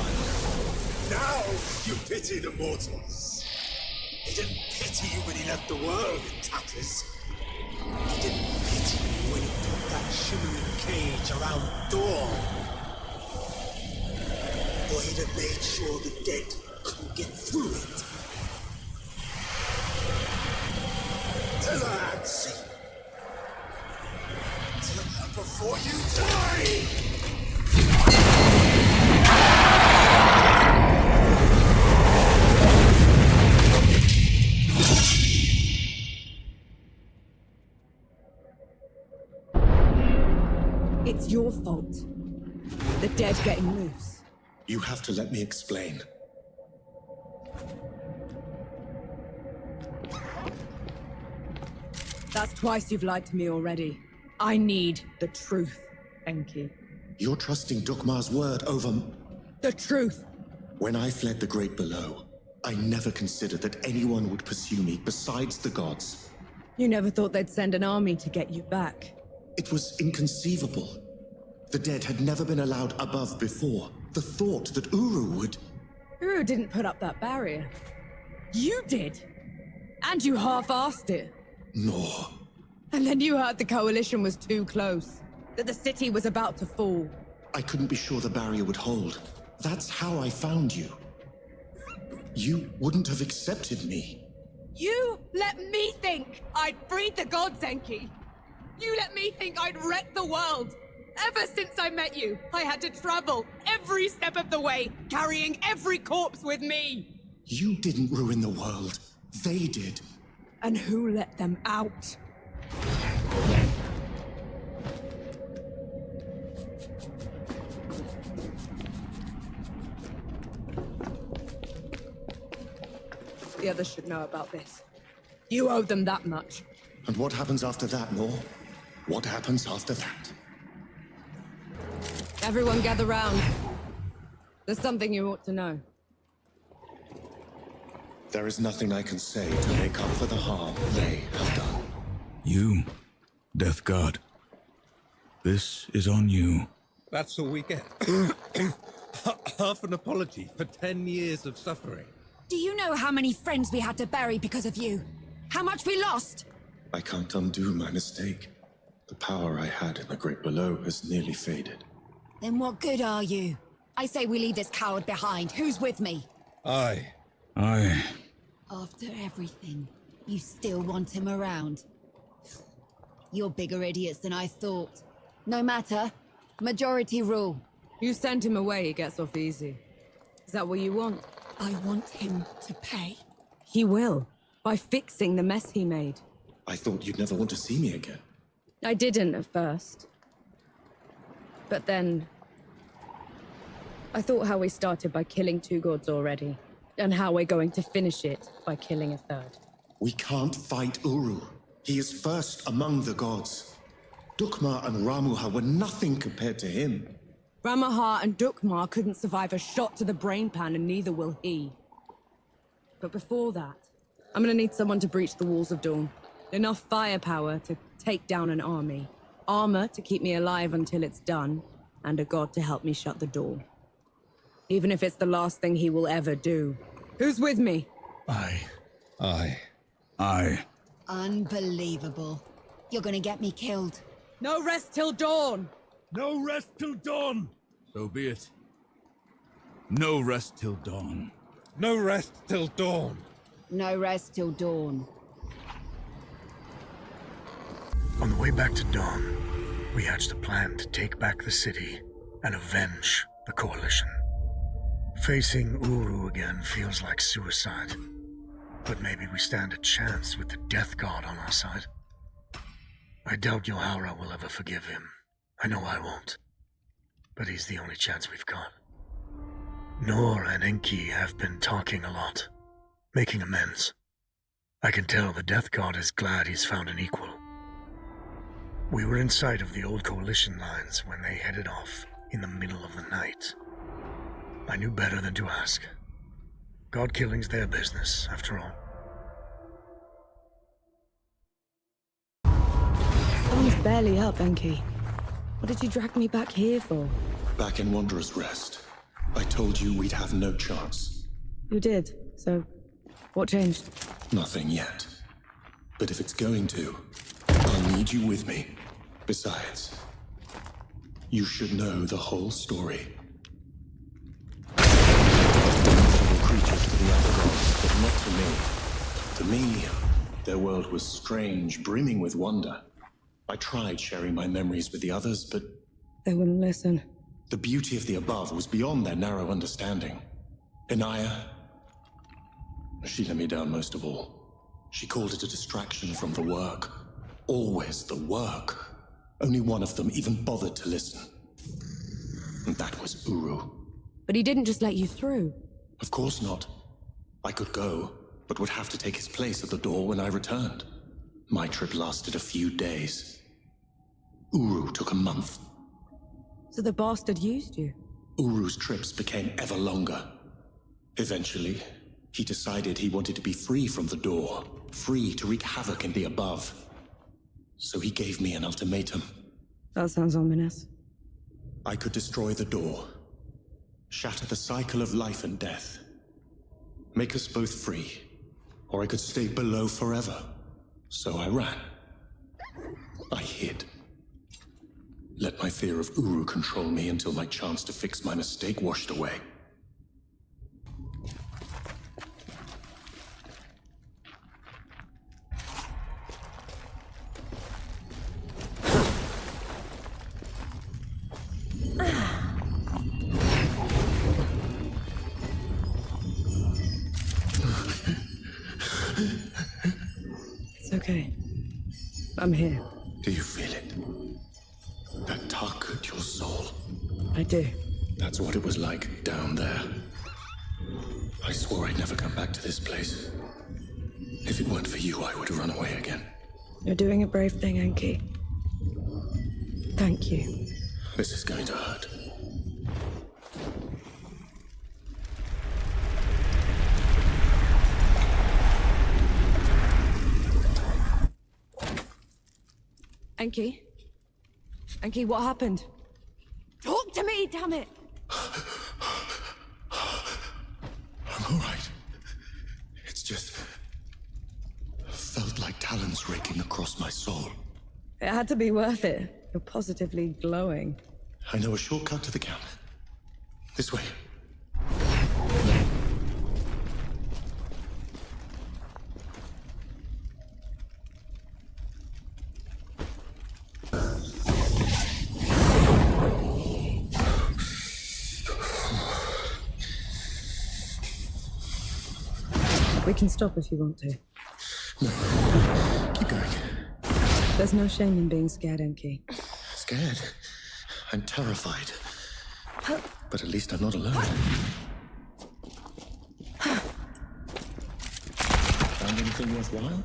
[SPEAKER 17] Now you pity the mortals. He didn't pity you when he left the world in tatters. He didn't pity you when he put that shimmering cage around Dawn. Or he'd have made sure the dead couldn't get through it. Tell her, Ansi. Tell her before you die!
[SPEAKER 3] It's your fault. The dead getting loose.
[SPEAKER 14] You have to let me explain.
[SPEAKER 3] That's twice you've lied to me already. I need the truth, Enki.
[SPEAKER 14] You're trusting Dukmar's word over...
[SPEAKER 3] The truth!
[SPEAKER 14] When I fled the Great Below, I never considered that anyone would pursue me besides the gods.
[SPEAKER 3] You never thought they'd send an army to get you back.
[SPEAKER 14] It was inconceivable. The dead had never been allowed above before. The thought that Uru would...
[SPEAKER 3] Uru didn't put up that barrier. You did! And you half-assed it.
[SPEAKER 14] No.
[SPEAKER 3] And then you heard the Coalition was too close. That the city was about to fall.
[SPEAKER 14] I couldn't be sure the barrier would hold. That's how I found you. You wouldn't have accepted me.
[SPEAKER 3] You let me think I'd freed the gods, Enki. You let me think I'd wrecked the world. Ever since I met you, I had to travel every step of the way, carrying every corpse with me.
[SPEAKER 14] You didn't ruin the world. They did.
[SPEAKER 3] And who let them out? The others should know about this. You owe them that much.
[SPEAKER 14] And what happens after that, Nor? What happens after that?
[SPEAKER 3] Everyone gather round. There's something you ought to know.
[SPEAKER 14] There is nothing I can say to make up for the harm they have done.
[SPEAKER 2] You, Death God. This is on you.
[SPEAKER 6] That's all we get. Half an apology for 10 years of suffering.
[SPEAKER 11] Do you know how many friends we had to bury because of you? How much we lost?
[SPEAKER 14] I can't undo my mistake. The power I had in the Great Below has nearly faded.
[SPEAKER 11] Then what good are you? I say we leave this coward behind. Who's with me?
[SPEAKER 2] I.
[SPEAKER 11] After everything, you still want him around. You're bigger idiots than I thought. No matter. Majority rule.
[SPEAKER 3] You send him away, he gets off easy. Is that what you want?
[SPEAKER 11] I want him to pay.
[SPEAKER 3] He will. By fixing the mess he made.
[SPEAKER 14] I thought you'd never want to see me again.
[SPEAKER 3] I didn't at first. But then... I thought how we started by killing 2 gods already. And how we're going to finish it by killing a 3rd.
[SPEAKER 14] We can't fight Uru. He is first among the gods. Dukmar and Ramuha were nothing compared to him.
[SPEAKER 3] Ramuha and Dukmar couldn't survive a shot to the brain pan, and neither will he. But before that, I'm gonna need someone to breach the walls of Dawn. Enough firepower to take down an army. Armor to keep me alive until it's done. And a god to help me shut the door. Even if it's the last thing he will ever do. Who's with me?
[SPEAKER 2] I.
[SPEAKER 11] Unbelievable. You're gonna get me killed.
[SPEAKER 3] No rest till dawn!
[SPEAKER 13] No rest till dawn!
[SPEAKER 2] So be it. No rest till dawn.
[SPEAKER 6] No rest till dawn.
[SPEAKER 11] No rest till dawn.
[SPEAKER 1] On the way back to Dawn, we hatched a plan to take back the city and avenge the Coalition. Facing Uru again feels like suicide, but maybe we stand a chance with the Death God on our side. I doubt Yohara will ever forgive him. I know I won't, but he's the only chance we've got. Nor and Enki have been talking a lot, making amends. I can tell the Death God is glad he's found an equal. We were in sight of the old Coalition lines when they headed off in the middle of the night. I knew better than to ask. God killing's their business, after all.
[SPEAKER 3] Sun's barely up, Enki. What did you drag me back here for?
[SPEAKER 14] Back in Wanderer's Rest. I told you we'd have no chance.
[SPEAKER 3] You did, so what changed?
[SPEAKER 14] Nothing yet. But if it's going to, I'll need you with me. Besides, you should know the whole story. Creatures to the other gods, but not to me. To me, their world was strange, brimming with wonder. I tried sharing my memories with the others, but
[SPEAKER 3] they wouldn't listen.
[SPEAKER 14] The beauty of the above was beyond their narrow understanding. Inaya, she let me down most of all. She called it a distraction from the work. Always the work. Only one of them even bothered to listen. And that was Uru.
[SPEAKER 3] But he didn't just let you through.
[SPEAKER 14] Of course not. I could go, but would have to take his place at the door when I returned. My trip lasted a few days. Uru took a month.
[SPEAKER 3] So the bastard used you?
[SPEAKER 14] Uru's trips became ever longer. Eventually, he decided he wanted to be free from the door, free to wreak havoc in the above. So he gave me an ultimatum.
[SPEAKER 3] That sounds ominous.
[SPEAKER 14] I could destroy the door, shatter the cycle of life and death, make us both free, or I could stay below forever. So I ran. I hid. Let my fear of Uru control me until my chance to fix my mistake washed away.
[SPEAKER 3] It's okay. I'm here.
[SPEAKER 14] Do you feel it? That tug at your soul.
[SPEAKER 3] I do.
[SPEAKER 14] That's what it was like down there. I swore I'd never come back to this place. If it weren't for you, I would have run away again.
[SPEAKER 3] You're doing a brave thing, Enki. Thank you.
[SPEAKER 14] This is going to hurt.
[SPEAKER 3] Enki? Enki, what happened? Talk to me, damn it!
[SPEAKER 14] I'm all right. It's just felt like talons raking across my soul.
[SPEAKER 3] It had to be worth it. You're positively glowing.
[SPEAKER 14] I know a shortcut to the camp. This way.
[SPEAKER 3] We can stop if you want to.
[SPEAKER 14] No. Keep going.
[SPEAKER 3] There's no shame in being scared, Enki.
[SPEAKER 14] Scared? I'm terrified. But at least I'm not alone. Found anything worthwhile?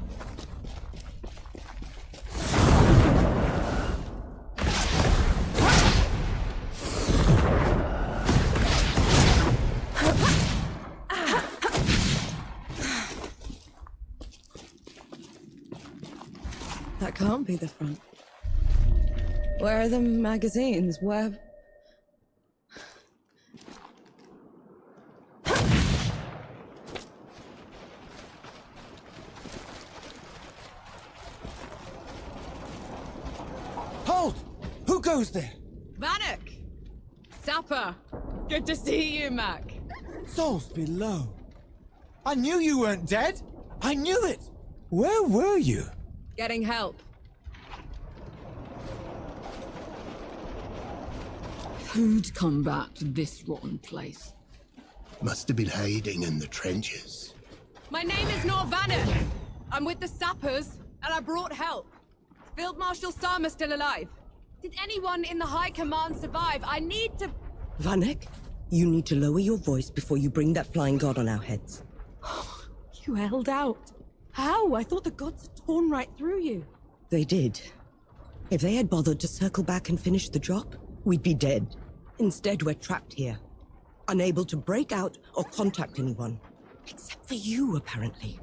[SPEAKER 3] That can't be the front. Where are the magazines? Where...
[SPEAKER 10] Hold! Who goes there?
[SPEAKER 18] Vanek! Sapper! Good to see you, Mac.
[SPEAKER 10] Souls below. I knew you weren't dead! I knew it! Where were you?
[SPEAKER 18] Getting help.
[SPEAKER 19] Who'd come back to this rotten place?
[SPEAKER 9] Must have been hiding in the trenches.
[SPEAKER 18] My name is Nor Vanek. I'm with the sappers, and I brought help. Field Marshal Sarma's still alive. Did anyone in the High Command survive? I need to...
[SPEAKER 20] Vanek, you need to lower your voice before you bring that flying god on our heads.
[SPEAKER 3] You held out. How? I thought the gods had torn right through you.
[SPEAKER 20] They did. If they had bothered to circle back and finish the job, we'd be dead. Instead, we're trapped here. Unable to break out or contact anyone. Except for you, apparently.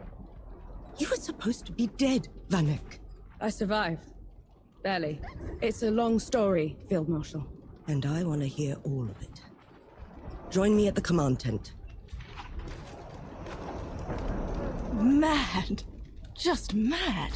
[SPEAKER 20] You were supposed to be dead, Vanek.
[SPEAKER 3] I survived. Barely. It's a long story, Field Marshal.
[SPEAKER 20] And I want to hear all of it. Join me at the command tent.
[SPEAKER 8] Mad. Just mad.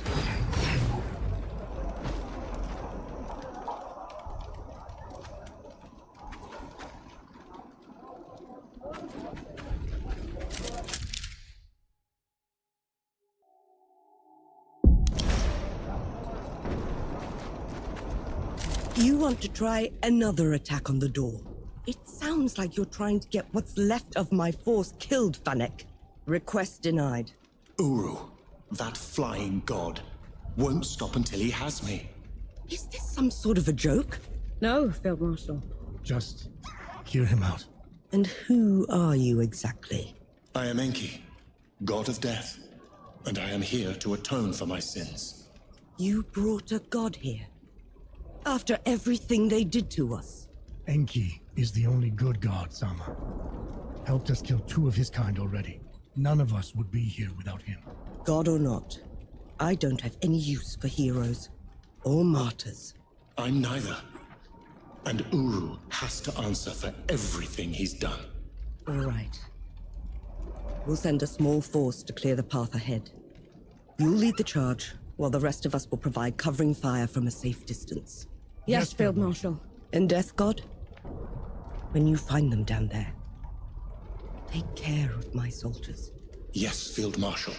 [SPEAKER 20] You want to try another attack on the door? It sounds like you're trying to get what's left of my force killed, Vanek. Request denied.
[SPEAKER 14] Uru, that flying god, won't stop until he has me.
[SPEAKER 20] Is this some sort of a joke?
[SPEAKER 3] No, Field Marshal.
[SPEAKER 1] Just hear him out.
[SPEAKER 20] And who are you exactly?
[SPEAKER 14] I am Enki, god of death, and I am here to atone for my sins.
[SPEAKER 20] You brought a god here? After everything they did to us?
[SPEAKER 1] Enki is the only good god, Sama. Helped us kill 2 of his kind already. None of us would be here without him.
[SPEAKER 20] God or not, I don't have any use for heroes or martyrs.
[SPEAKER 14] I'm neither. And Uru has to answer for everything he's done.
[SPEAKER 20] All right. We'll send a small force to clear the path ahead. You'll lead the charge, while the rest of us will provide covering fire from a safe distance.
[SPEAKER 3] Yes, Field Marshal.
[SPEAKER 20] And Death God? When you find them down there, take care of my soldiers.
[SPEAKER 14] Yes, Field Marshal.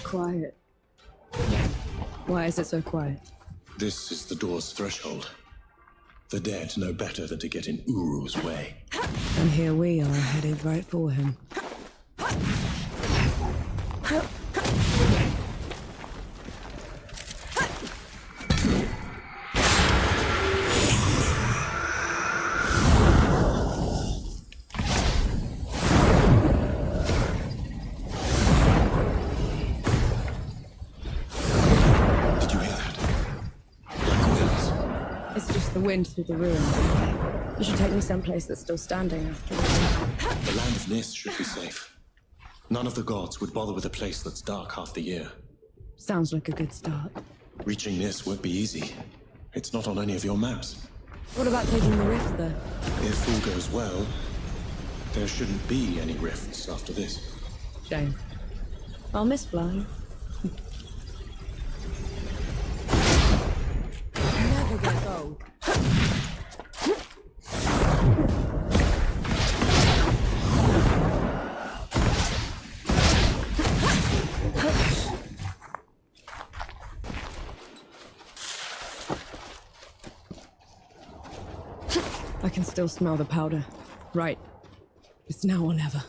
[SPEAKER 3] Quiet. Why is it so quiet?
[SPEAKER 14] This is the door's threshold. The dead know better than to get in Uru's way.
[SPEAKER 3] And here we are, headed right for him. Wind through the ruins. You should take me someplace that's still standing after all.
[SPEAKER 14] The land of Nis should be safe. None of the gods would bother with a place that's dark half the year.
[SPEAKER 3] Sounds like a good start.
[SPEAKER 14] Reaching Nis won't be easy. It's not on any of your maps.
[SPEAKER 3] What about taking the rift, though?
[SPEAKER 14] If all goes well, there shouldn't be any rifts after this.
[SPEAKER 3] Shame. I'll miss flying. Never get old. I can still smell the powder. Right. It's now or never.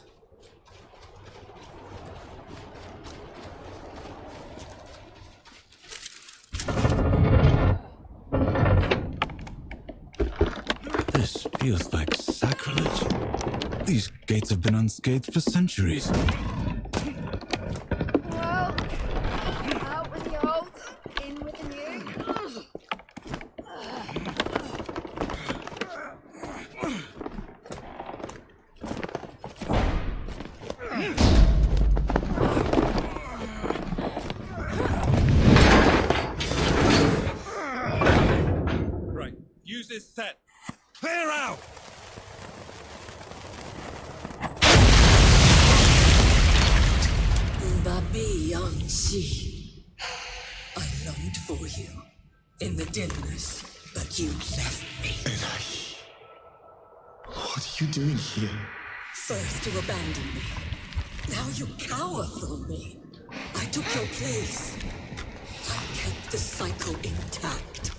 [SPEAKER 2] This feels like sacrilege. These gates have been unscathed for centuries.
[SPEAKER 11] Well, out with the old, in with the new.
[SPEAKER 6] Right, use this set. Clear out!
[SPEAKER 15] Babi Yanxi. I longed for you in the dimness, but you left me.
[SPEAKER 7] What are you doing here?
[SPEAKER 15] First you abandoned me. Now you cower from me. I took your place. I kept the cycle intact.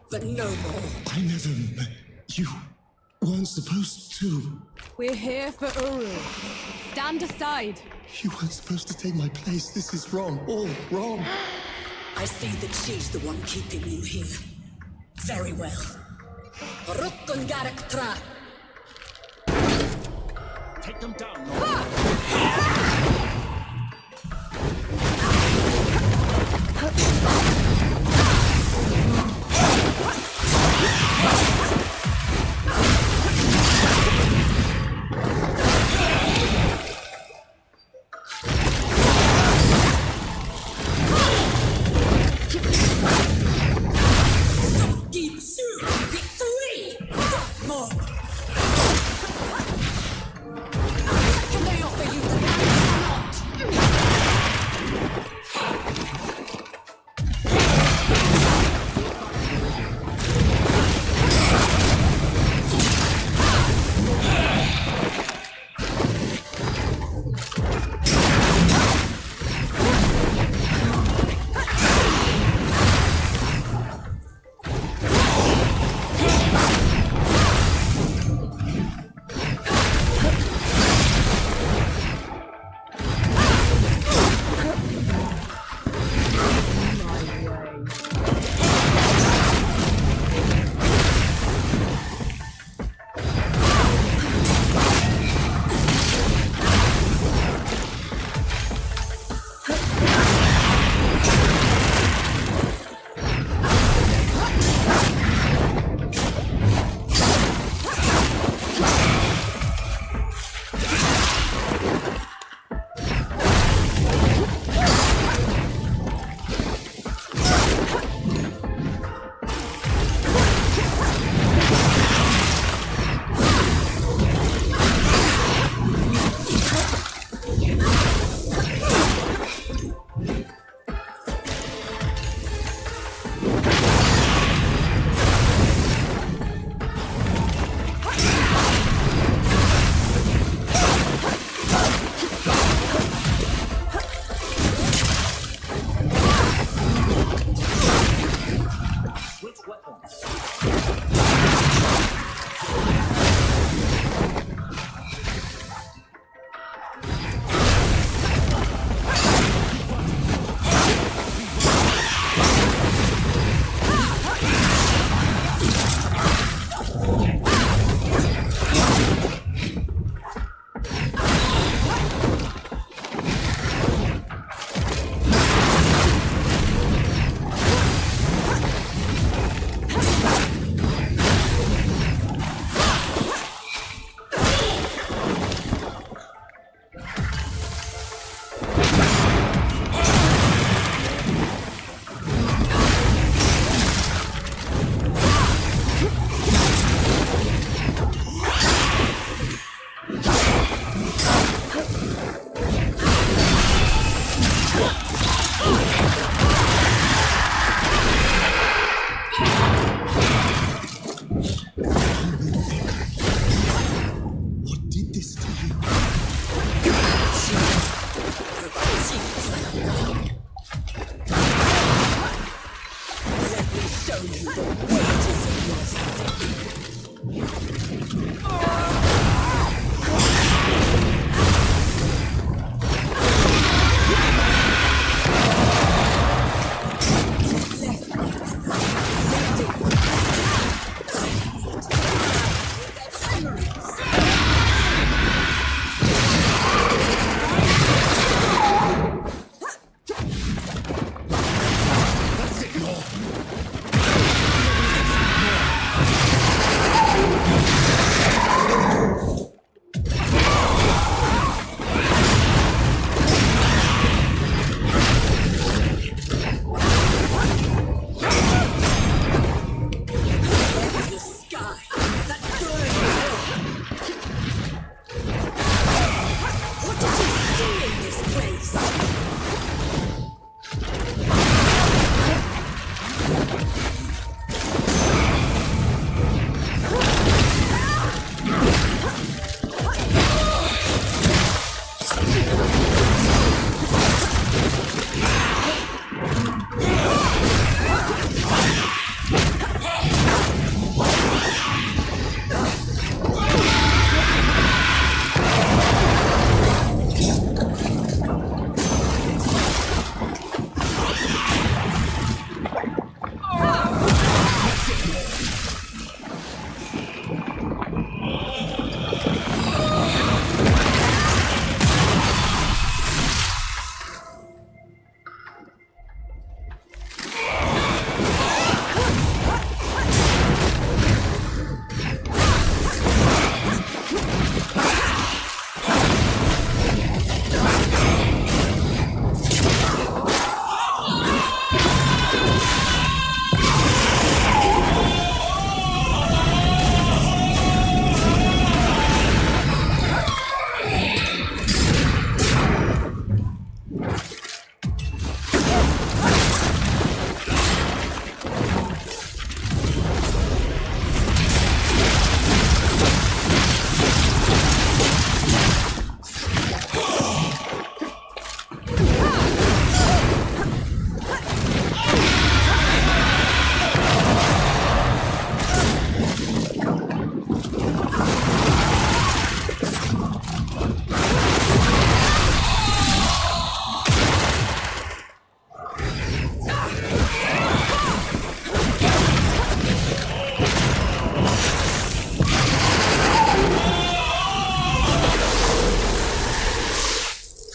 [SPEAKER 15] But no more.
[SPEAKER 7] I never met you. Weren't supposed to.
[SPEAKER 18] We're here for Uru. Stand aside.
[SPEAKER 7] You weren't supposed to take my place. This is wrong. All wrong.
[SPEAKER 15] I see that she's the one keeping you here. Very well. Rukun Garak Tra.
[SPEAKER 10] Take them down,
[SPEAKER 15] Deep Su, victory! More. Can they offer you the land or not?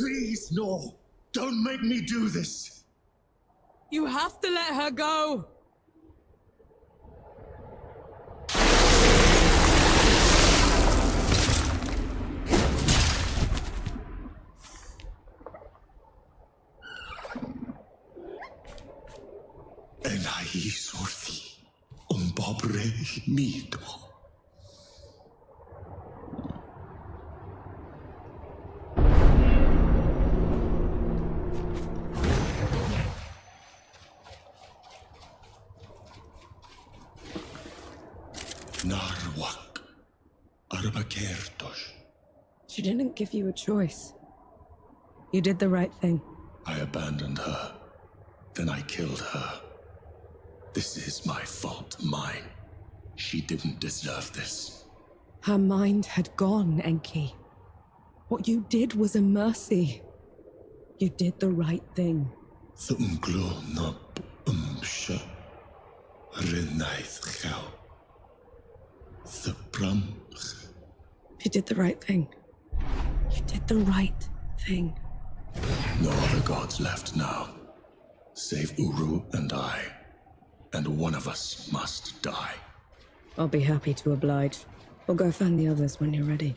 [SPEAKER 7] Please, no. Don't make me do this.
[SPEAKER 18] You have to let her go.
[SPEAKER 7] Elai sorti, pobre mito. Narwak, Arbakertos.
[SPEAKER 3] She didn't give you a choice. You did the right thing.
[SPEAKER 7] I abandoned her. Then I killed her. This is my fault, mine. She didn't deserve this.
[SPEAKER 3] Her mind had gone, Enki. What you did was a mercy. You did the right thing. You did the right thing. You did the right thing.
[SPEAKER 7] No other gods left now. Save Uru and I. And one of us must die.
[SPEAKER 3] I'll be happy to oblige. We'll go find the others when you're ready.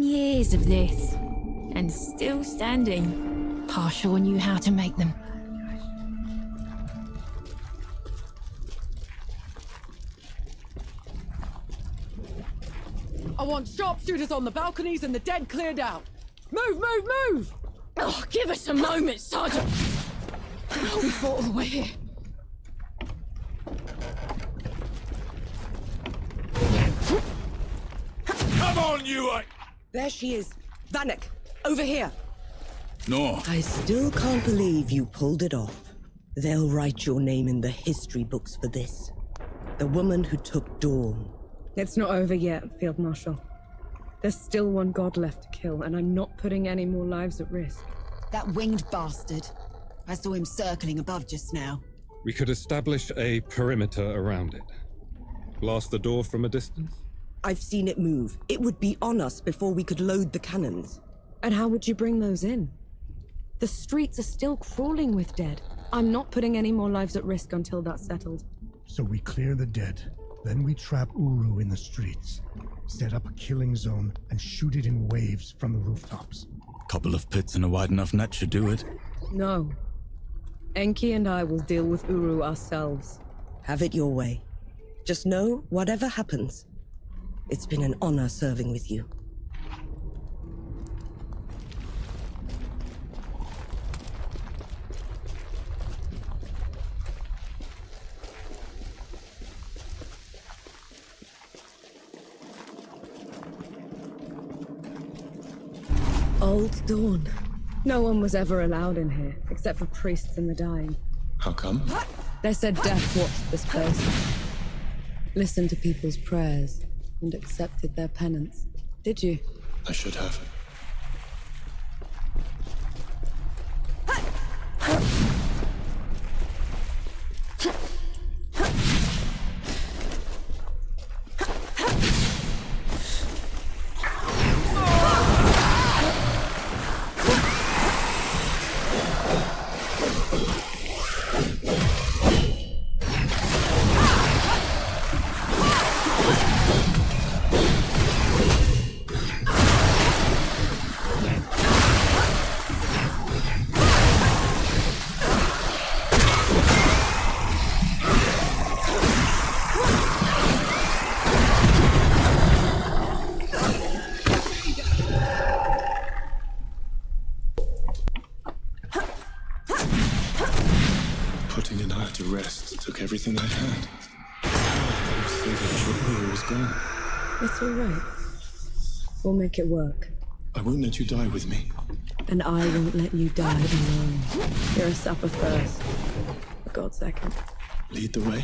[SPEAKER 21] Years of this, and still standing.
[SPEAKER 5] Partial knew how to make them.
[SPEAKER 4] I want sharpshooters on the balconies and the dead cleared out. Move, move, move!
[SPEAKER 5] Oh, give us a moment, Sergeant. We fought all the way here.
[SPEAKER 13] Come on, you!
[SPEAKER 20] There she is. Vanek, over here.
[SPEAKER 2] No.
[SPEAKER 20] I still can't believe you pulled it off. They'll write your name in the history books for this. The woman who took Dawn.
[SPEAKER 3] It's not over yet, Field Marshal. There's still one god left to kill, and I'm not putting any more lives at risk.
[SPEAKER 11] That winged bastard. I saw him circling above just now.
[SPEAKER 6] We could establish a perimeter around it. Blast the door from a distance?
[SPEAKER 20] I've seen it move. It would be on us before we could load the cannons.
[SPEAKER 3] And how would you bring those in? The streets are still crawling with dead. I'm not putting any more lives at risk until that's settled.
[SPEAKER 1] So we clear the dead. Then we trap Uru in the streets. Set up a killing zone and shoot it in waves from the rooftops.
[SPEAKER 2] Couple of pits and a wide enough net should do it.
[SPEAKER 3] No. Enki and I will deal with Uru ourselves.
[SPEAKER 20] Have it your way. Just know, whatever happens, it's been an honor serving with you.
[SPEAKER 3] Old Dawn. No one was ever allowed in here, except for priests and the dying.
[SPEAKER 7] How come?
[SPEAKER 3] They said death watched this place. Listened to people's prayers and accepted their penance. Did you?
[SPEAKER 7] I should have. Putting an eye to rest took everything I had. I was thinking Uru was gone.
[SPEAKER 3] It's all right. We'll make it work.
[SPEAKER 7] I won't let you die with me.
[SPEAKER 3] And I won't let you die alone. You're a supper first. God second.
[SPEAKER 14] Lead the way.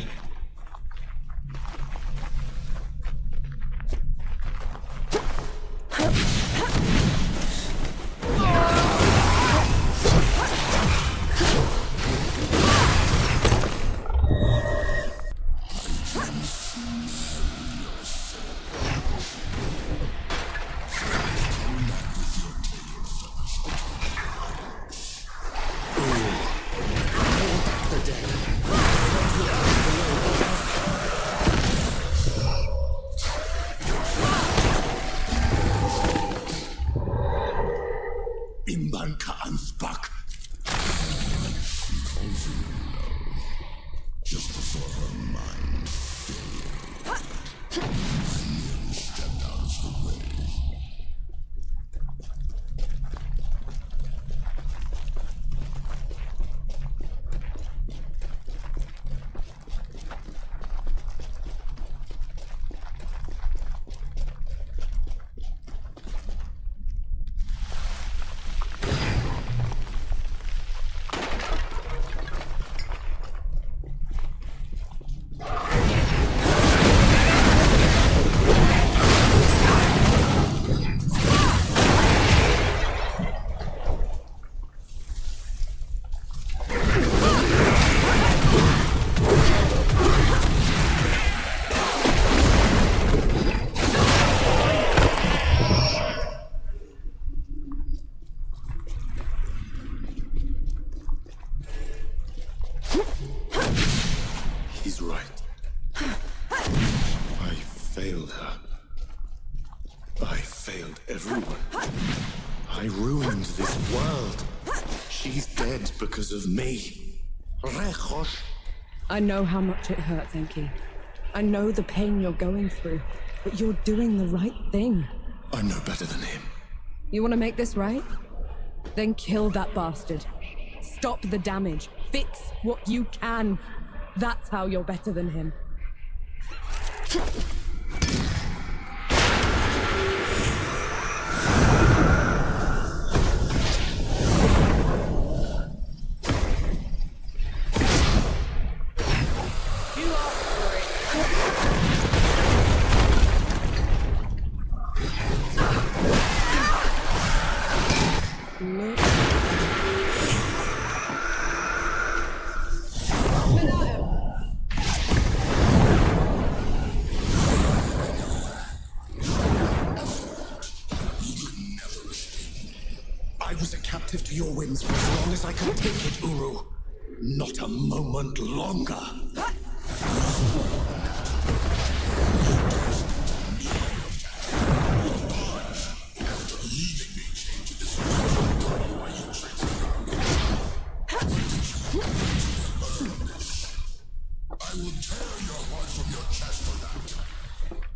[SPEAKER 14] He's right. I failed her. I failed everyone. I ruined this world. She's dead because of me.
[SPEAKER 3] I know how much it hurts, Enki. I know the pain you're going through, but you're doing the right thing.
[SPEAKER 14] I'm no better than him.
[SPEAKER 3] You want to make this right? Then kill that bastard. Stop the damage. Fix what you can. That's how you're better than him.
[SPEAKER 14] I was a captive to your whims for as long as I could take it, Uru. Not a moment longer.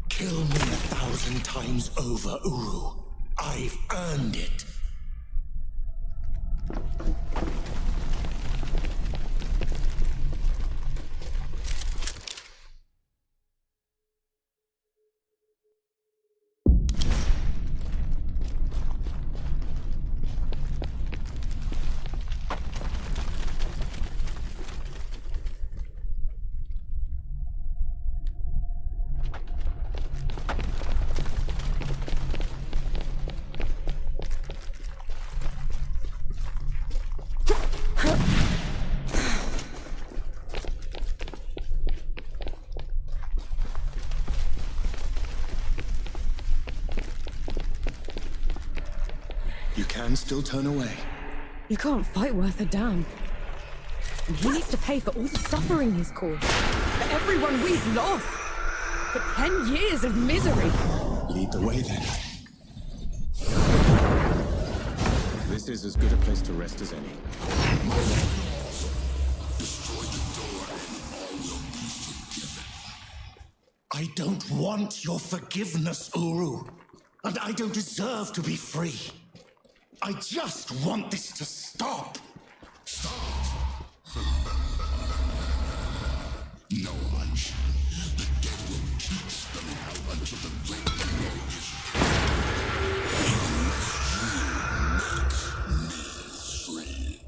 [SPEAKER 14] Kill me 1,000 times over, Uru. I've earned it. You can still turn away.
[SPEAKER 3] You can't fight worth a damn. And he needs to pay for all the suffering he's caused. For everyone we've lost. For 10 years of misery.
[SPEAKER 14] Lead the way, then. This is as good a place to rest as any. I don't want your forgiveness, Uru. And I don't deserve to be free. I just want this to stop.
[SPEAKER 12] Stop. No much. The dead will keep spelling out until the great hero is unless you make me free.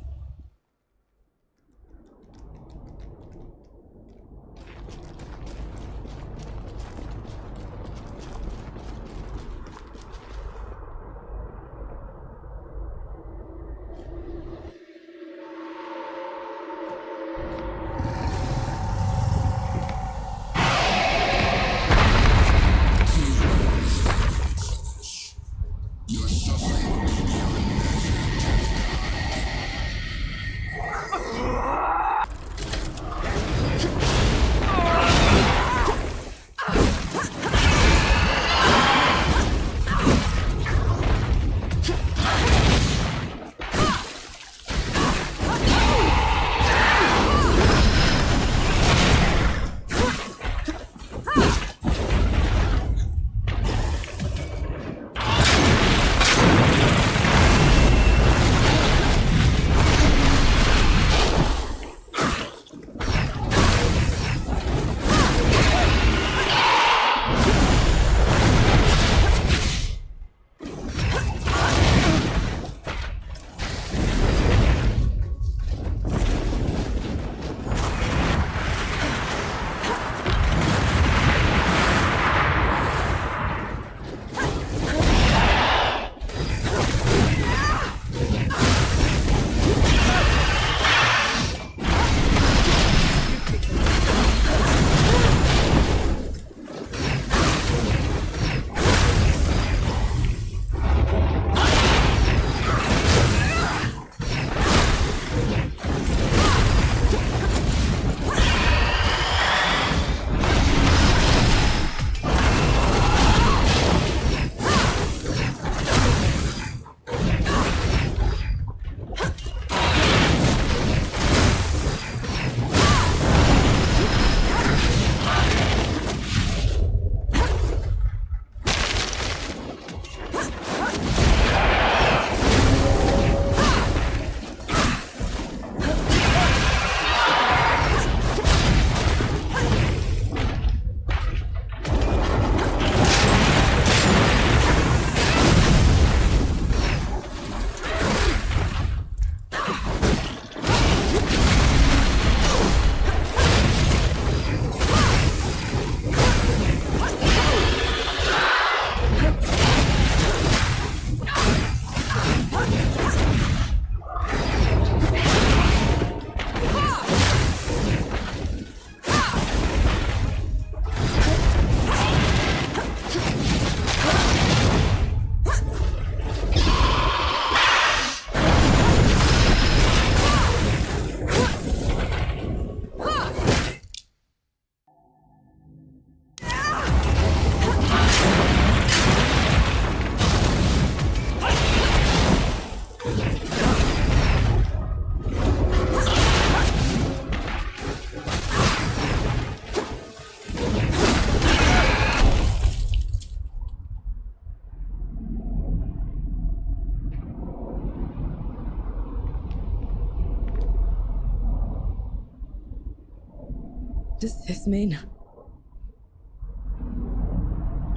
[SPEAKER 3] does this mean?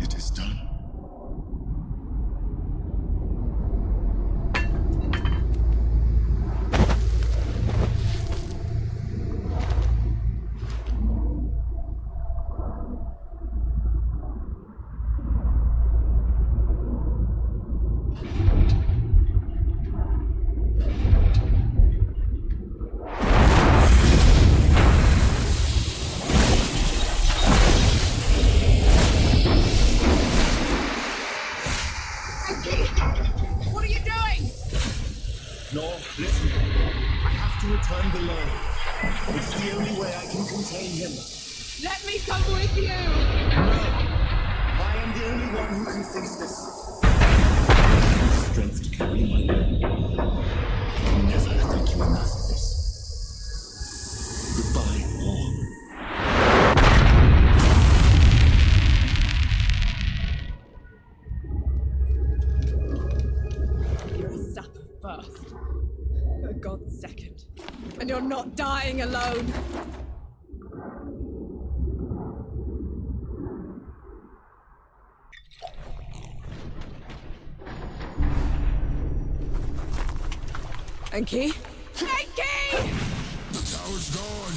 [SPEAKER 7] It is done.
[SPEAKER 18] What are you doing?
[SPEAKER 7] No, listen. I have to return below. It's the only way I can contain him.
[SPEAKER 18] Let me come with you!
[SPEAKER 7] I am the only one who can fix this. Strength to carry my burden. I'll never thank you enough for this. Goodbye, all.
[SPEAKER 3] You're a sapper first, a god second, and you're not dying alone. Enki?
[SPEAKER 18] Enki!
[SPEAKER 12] The tower's gone.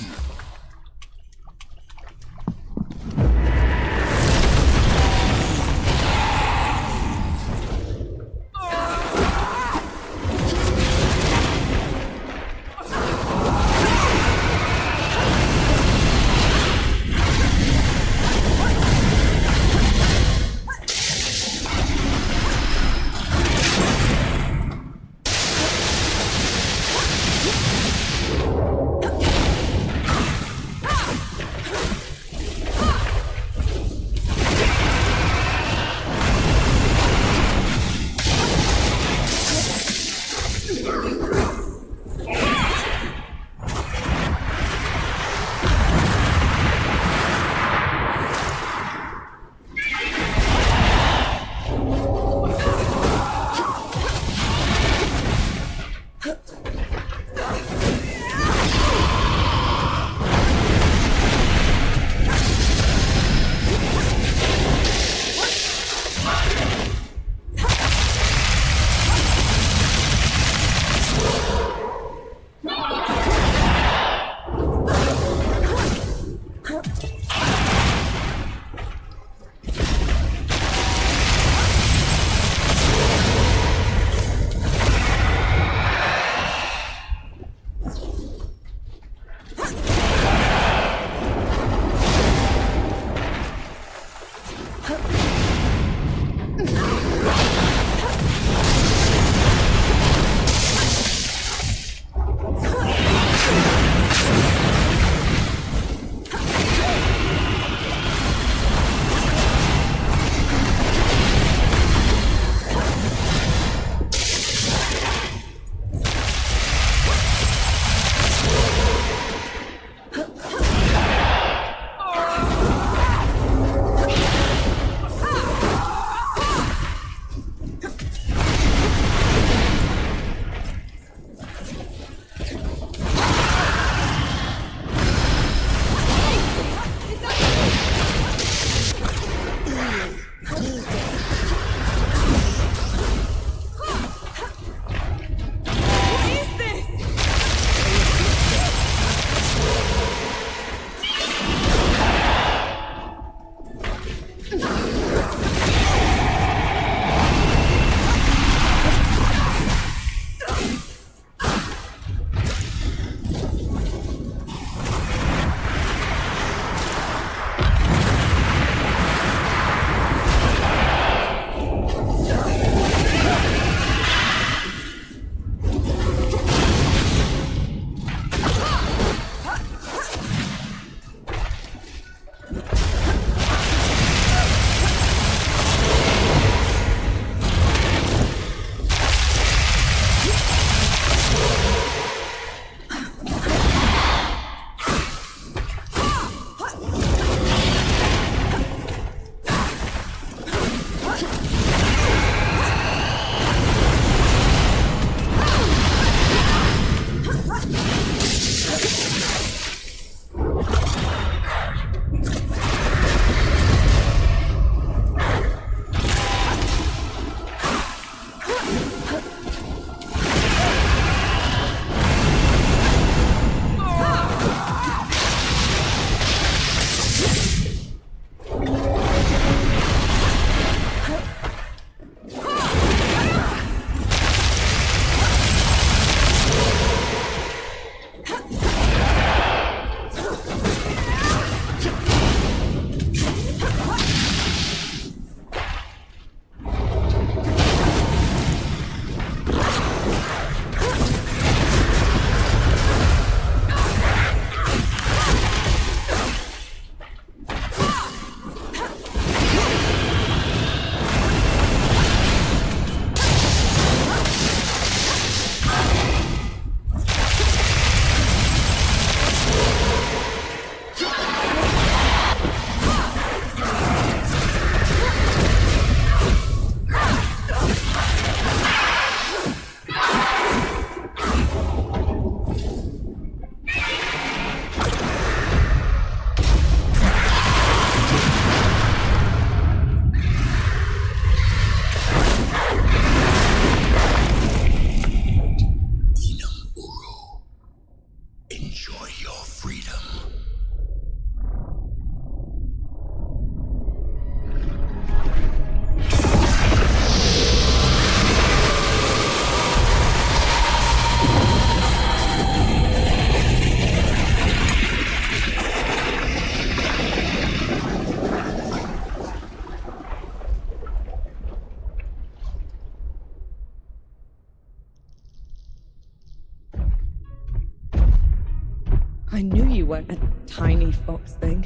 [SPEAKER 3] weren't a tiny fox thing.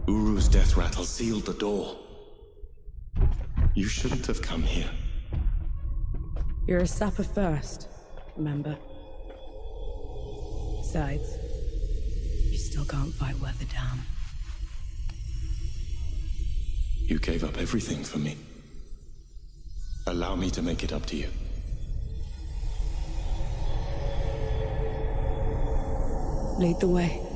[SPEAKER 14] Uru's death rattle sealed the door. You shouldn't have come here.
[SPEAKER 3] You're a sapper first, remember? Besides, you still can't fight worth a damn.
[SPEAKER 14] You gave up everything for me. Allow me to make it up to you.
[SPEAKER 3] Lead the way.